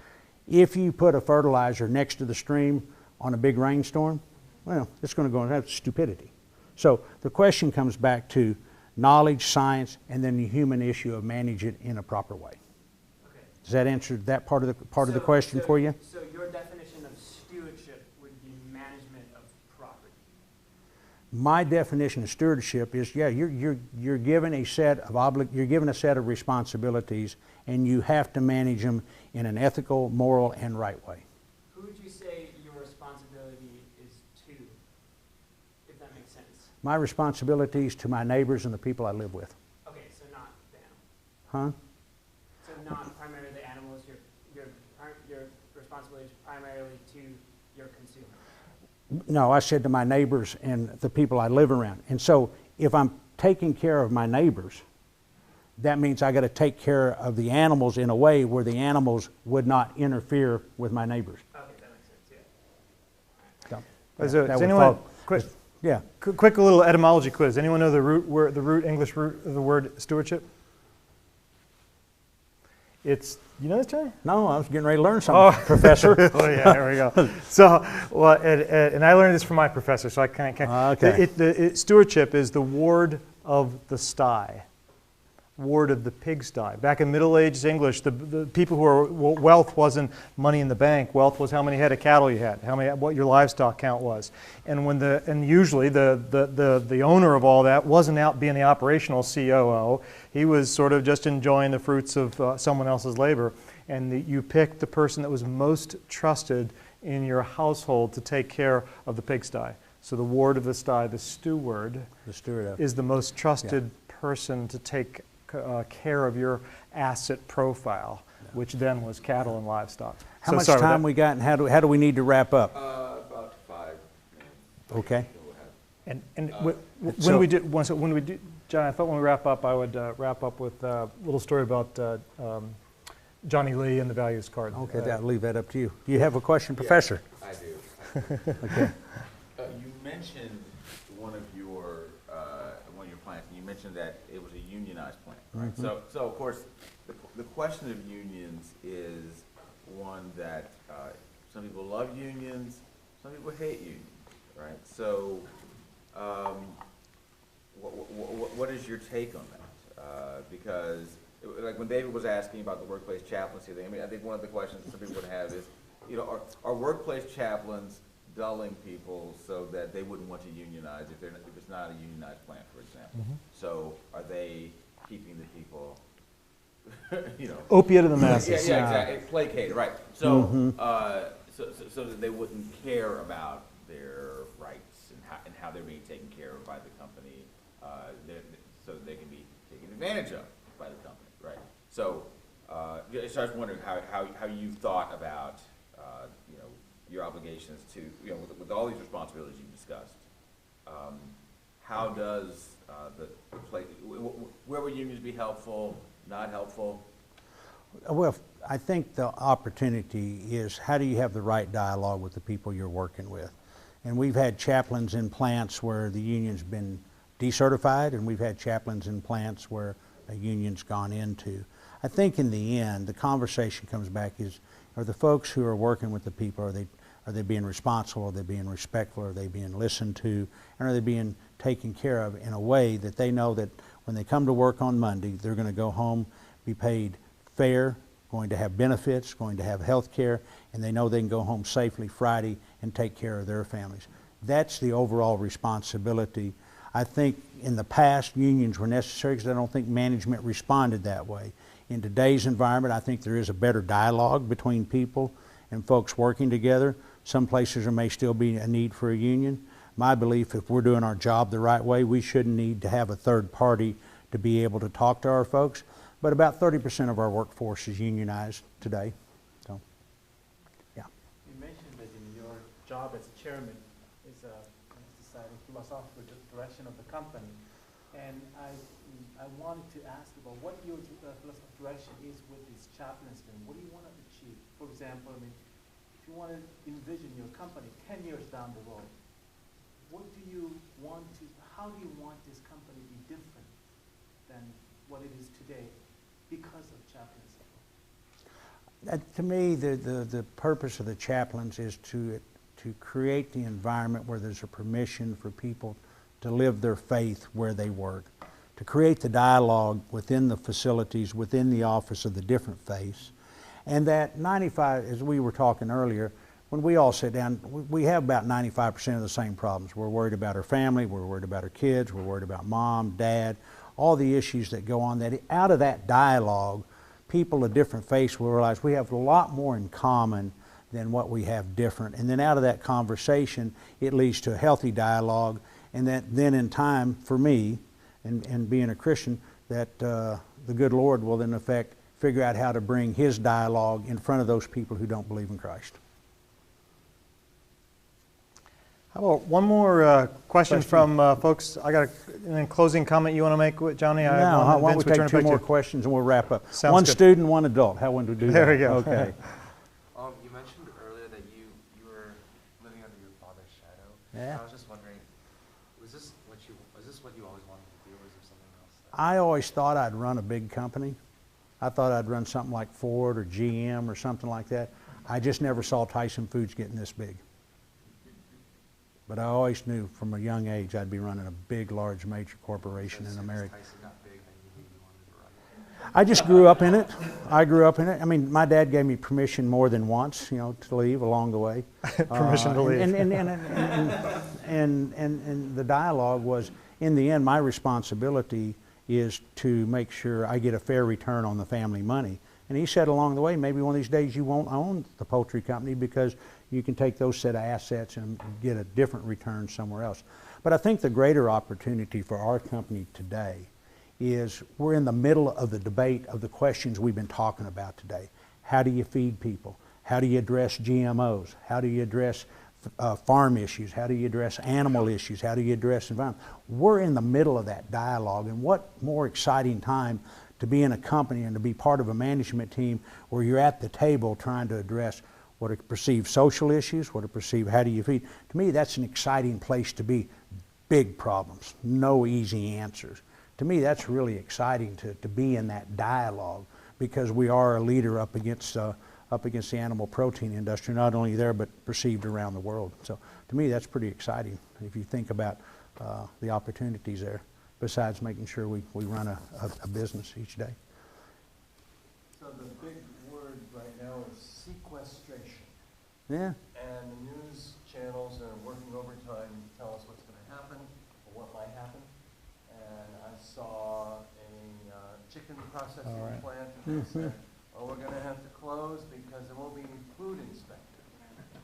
If you put a fertilizer next to the stream on a big rainstorm, well, it's going to go, that's stupidity. So the question comes back to knowledge, science, and then the human issue of manage it in a proper way. Okay. Does that answer that part of the question for you? So your definition of stewardship would be management of property. My definition of stewardship is, yeah, you're given a set of responsibilities, and you have to manage them in an ethical, moral, and right way. Who would you say your responsibility is to, if that makes sense? My responsibility is to my neighbors and the people I live with. Okay, so not the animals. Huh? So not primarily the animals. Your responsibility is primarily to your consumer. No, I said to my neighbors and the people I live around. And so if I'm taking care of my neighbors, that means I got to take care of the animals in a way where the animals would not interfere with my neighbors. Okay, that makes sense, yeah. So, Does anyone, quick, yeah. quick little etymology quiz. Anyone know the root English root of the word stewardship? It's, you know this, Johnny? No, I was getting ready to learn something, Professor. Oh yeah, there we go. So, well, and I learned this from my professor, so I can't. Okay. Stewardship is the ward of the sty, ward of the pigsty. Back in Middle Ages English, the people who were, wealth wasn't money in the bank. Wealth was how many head of cattle you had, what your livestock count was, and usually the owner of all that wasn't out being the operational COO. He was sort of just enjoying the fruits of someone else's labor, and you picked the person that was most trusted in your household to take care of the pigsty. So the ward of the sty, the steward, is the most trusted person to take care of your asset profile, which then was cattle and livestock. How much time we got, and how do we need to wrap up? About 5 minutes. Okay. And when we do, John, I thought when we wrap up, I would wrap up with a little story about Johnny Lee and the values card. Okay, I'll leave that up to you. Do you have a question, Professor? I do. Okay. You mentioned one of your plants, and you mentioned that it was a unionized plant, right? Mm-hmm. So of course, the question of unions is one that some people love unions, some people hate unions, right? So, what is your take on that? Because, like when David was asking about the workplace chaplaincy thing, I mean, I think one of the questions some people would have is, you know, are workplace chaplains dulling people so that they wouldn't want to unionize if it's not a unionized plant, for example? Mm-hmm. So, are they keeping the people, you know, opiate of the masses? Yeah, exactly. Placated, right? So, so that they wouldn't care about their rights and how they're being taken care of by the company, so that they can be taken advantage of by the company, right? So, so I was wondering how you thought about, you know, your obligations to, you know, with all these responsibilities you've discussed. How does where would unions be helpful, not helpful? Well, I think the opportunity is how do you have the right dialogue with the people you're working with? And we've had chaplains in plants where the union's been decertified, and we've had chaplains in plants where a union's gone into. I think in the end, the conversation comes back is, are the folks who are working with the people, are they being responsible, are they being respectful, are they being listened to, and are they being taken care of in a way that they know that when they come to work on Monday, they're going to go home, be paid fair, going to have benefits, going to have health care, and they know they can go home safely Friday and take care of their families. That's the overall responsibility. I think in the past, unions were necessary because I don't think management responded that way. In today's environment, I think there is a better dialogue between people and folks working together. Some places there may still be a need for a union. My belief, if we're doing our job the right way, we shouldn't need to have a third party to be able to talk to our folks. But about 30% of our workforce is unionized today. So, yeah. You mentioned that in your job as chairman is deciding philosophical direction of the company. And I wanted to ask about what your philosophical direction is with this chaplaincy. What do you want to achieve? For example, I mean, if you want to envision your company 10 years down the road, what do you want to, how do you want this company to be different than what it is today because of chaplaincy? To me, the purpose of the chaplains is to create the environment where there's a permission for people to live their faith where they work, to create the dialogue within the facilities, within the office of the different faiths, and that 95, as we were talking earlier, when we all sit down, we have about 95% of the same problems. We're worried about our family, we're worried about our kids, we're worried about mom, dad, all the issues that go on. That out of that dialogue, people of different faiths will realize we have a lot more in common than what we have different. And then out of that conversation, it leads to a healthy dialogue. And that then in time, for me, and being a Christian, that the good Lord will in effect figure out how to bring His dialogue in front of those people who don't believe in Christ. How about one more question from folks? I got a closing comment you want to make, Johnny? No, why don't we take two more questions and we'll wrap up. Sounds one good. Student, one adult. How would we do that? There we go. Okay. You mentioned earlier that you were living under your father's shadow. Yeah. I was just wondering, was this what you always wanted to do, or is there something else? I always thought I'd run a big company. I thought I'd run something like Ford or GM or something like that. I just never saw Tyson Foods getting this big. But I always knew from a young age I'd be running a big, large, major corporation in America. Tyson got big, then you knew you wanted to run it. I just grew up in it. I grew up in it. I mean, my dad gave me permission more than once, you know, to leave along the way. Permission to leave. And the dialogue was, in the end, my responsibility is to make sure I get a fair return on the family money. And he said along the way, maybe one of these days you won't own the poultry company because you can take those set of assets and get a different return somewhere else. But I think the greater opportunity for our company today is we're in the middle of the debate of the questions we've been talking about today. How do you feed people? How do you address GMOs? How do you address farm issues? How do you address animal issues? How do you address environment? We're in the middle of that dialogue, and what more exciting time to be in a company and to be part of a management team where you're at the table trying to address what are perceived social issues, what are perceived how do you feed. To me, that's an exciting place to be. Big problems, no easy answers. To me, that's really exciting to be in that dialogue because we are a leader up against the animal protein industry, not only there but perceived around the world. So to me, that's pretty exciting if you think about the opportunities there, besides making sure we run a business each day. So the big word right now is sequestration. Yeah. And the news channels are working overtime to tell us what's going to happen or what might happen. And I saw a chicken processing plant and they said, oh, we're going to have to close because there won't be any food inspectors.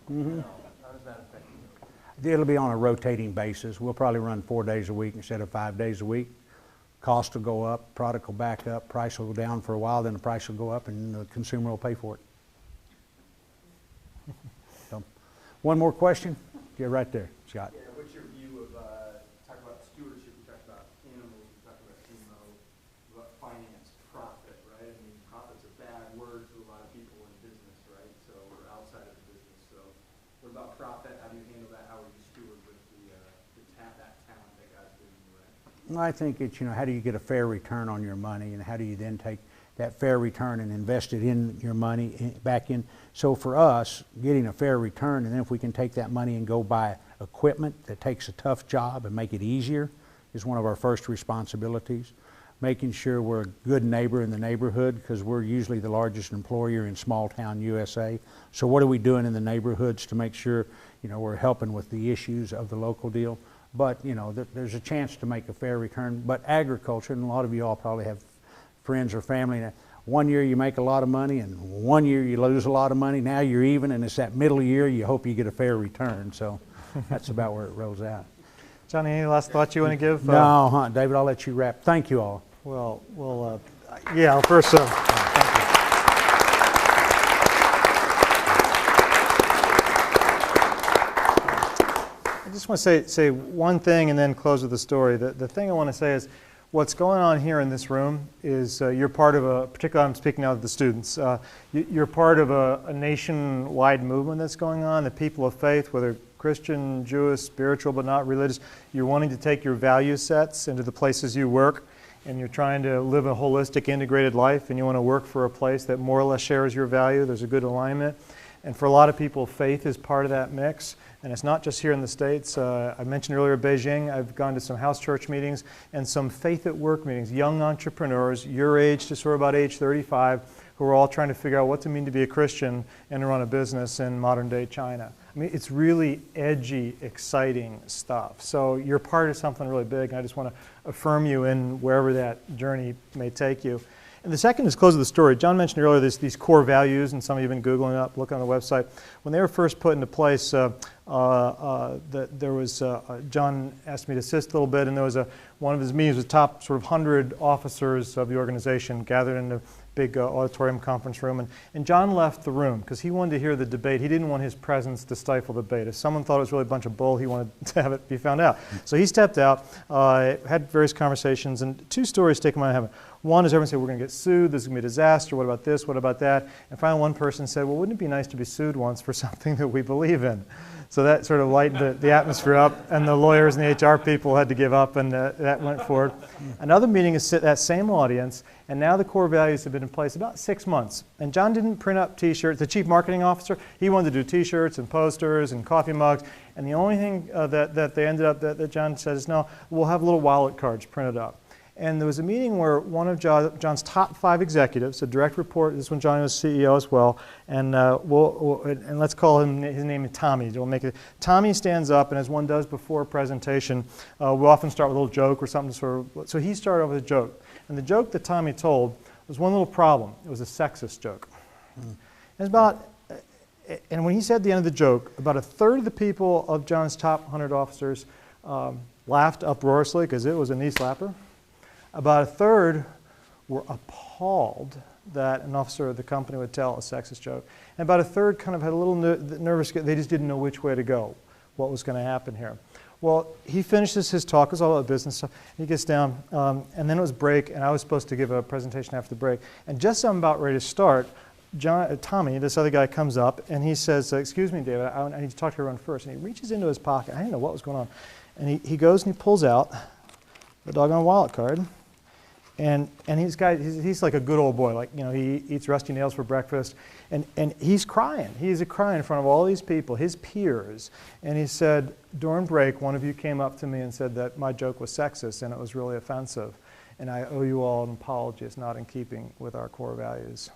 You know, how does that affect you? It'll be on a rotating basis. We'll probably run 4 days a week instead of 5 days a week. Cost will go up, product will back up, price will go down for a while, then the price will go up and the consumer will pay for it. So, one more question? Yeah, right there, Scott. Yeah, what's your view of, talk about stewardship, we talked about animals, we talked about GMO, about finance, profit, right? I mean, profit's a bad word to a lot of people in business, right? So, or outside of the business. So, what about profit? How do you handle that? How are you steward with that talent that God's given you, right? Well, I think it's, how do you get a fair return on your money, and how do you then take that fair return and invest it in your money back in. So for us, getting a fair return, and then if we can take that money and go buy equipment that takes a tough job and make it easier, is one of our first responsibilities. Making sure we're a good neighbor in the neighborhood, because we're usually the largest employer in small town USA. So what are we doing in the neighborhoods to make sure we're helping with the issues of the local deal? But there's a chance to make a fair return. But agriculture, and a lot of you all probably have friends or family, and 1 year you make a lot of money and 1 year you lose a lot of money. Now you're even, and it's that middle year you hope you get a fair return. So that's about where it rolls out. Johnny, any last thoughts you want to give? No, David, I'll let you wrap. Thank you all. Well, yeah, first, thank you. I just want to say one thing and then close with the story. The thing I want to say is what's going on here in this room is you're part of particularly I'm speaking now to the students, you're part of a nationwide movement that's going on, the people of faith, whether Christian, Jewish, spiritual, but not religious. You're wanting to take your value sets into the places you work, and you're trying to live a holistic, integrated life, and you want to work for a place that more or less shares your value. There's a good alignment. And for a lot of people, faith is part of that mix. And it's not just here in the States. I mentioned earlier Beijing. I've gone to some house church meetings and some faith at work meetings. Young entrepreneurs, your age to sort of about age 35, who are all trying to figure out what it means to be a Christian and to run a business in modern day China. I mean, it's really edgy, exciting stuff. So you're part of something really big, and I just want to affirm you in wherever that journey may take you. And the second is close of the story. John mentioned earlier these core values, and some of you have been Googling up, looking on the website. When they were first put into place, there was, John asked me to assist a little bit, and there was one of his meetings with top sort of 100 officers of the organization gathered in a big auditorium conference room. And John left the room because he wanted to hear the debate. He didn't want his presence to stifle the debate. If someone thought it was really a bunch of bull, he wanted to have it be found out. So he stepped out, had various conversations, and two stories stick in my head. One is everyone said, we're going to get sued, this is going to be a disaster, what about this, what about that? And finally one person said, well, wouldn't it be nice to be sued once for something that we believe in? So that sort of lightened the atmosphere up, and the lawyers and the HR people had to give up, and that went forward. Another meeting is that same audience, and now the core values have been in place about 6 months. And John didn't print up T-shirts. The chief marketing officer, he wanted to do T-shirts and posters and coffee mugs, and the only thing that they ended up, that John says, no, we'll have little wallet cards printed up. And there was a meeting where one of John's top 5 executives, a direct report, this when John was CEO as well, and and let's call him, his name is Tommy. We'll make it. Tommy stands up, and as one does before a presentation, we'll often start with a little joke or something. So he started off with a joke. And the joke that Tommy told was one little problem. It was a sexist joke. And when he said at the end of the joke, about a third of the people of John's top 100 officers laughed uproariously because it was a knee slapper. About a third were appalled that an officer of the company would tell a sexist joke. And about a third kind of had a little nervous, they just didn't know which way to go, what was going to happen here. Well, he finishes his talk, it was all about business stuff. He gets down, and then it was break, and I was supposed to give a presentation after the break. And just as I'm about ready to start, Tommy, this other guy, comes up, and he says, excuse me, David, I need to talk to everyone first. And he reaches into his pocket. I didn't know what was going on. And he goes and he pulls out the doggone wallet card. And he's like a good old boy. Like, you know, he eats rusty nails for breakfast. And he's crying. He's crying in front of all these people, his peers. And he said, during break, one of you came up to me and said that my joke was sexist and it was really offensive. And I owe you all an apology. It's not in keeping with our core values.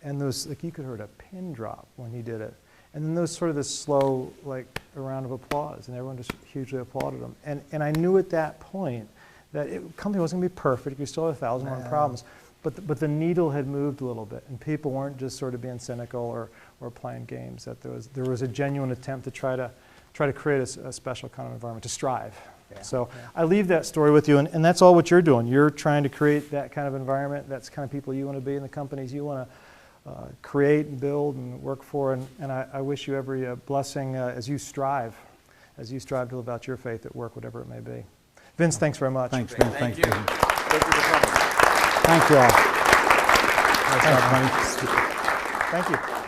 And those, like, you could hear a pin drop when he did it. And then there was sort of this slow, like, a round of applause. And everyone just hugely applauded him. And I knew at that point that the company wasn't going to be perfect. You still have 1,001 problems. But the needle had moved a little bit. And people weren't just sort of being cynical or playing games. That there was a genuine attempt to try to create a special kind of environment, to strive. So I leave that story with you, and that's all what you're doing. You're trying to create that kind of environment. That's the kind of people you want to be in the companies you want to create and build and work for. And I wish you every blessing as you strive to live out your faith at work, whatever it may be. Vince, thanks very much. Thanks, Vince. Thank you. Thank you for coming. Thank you all. Thank you.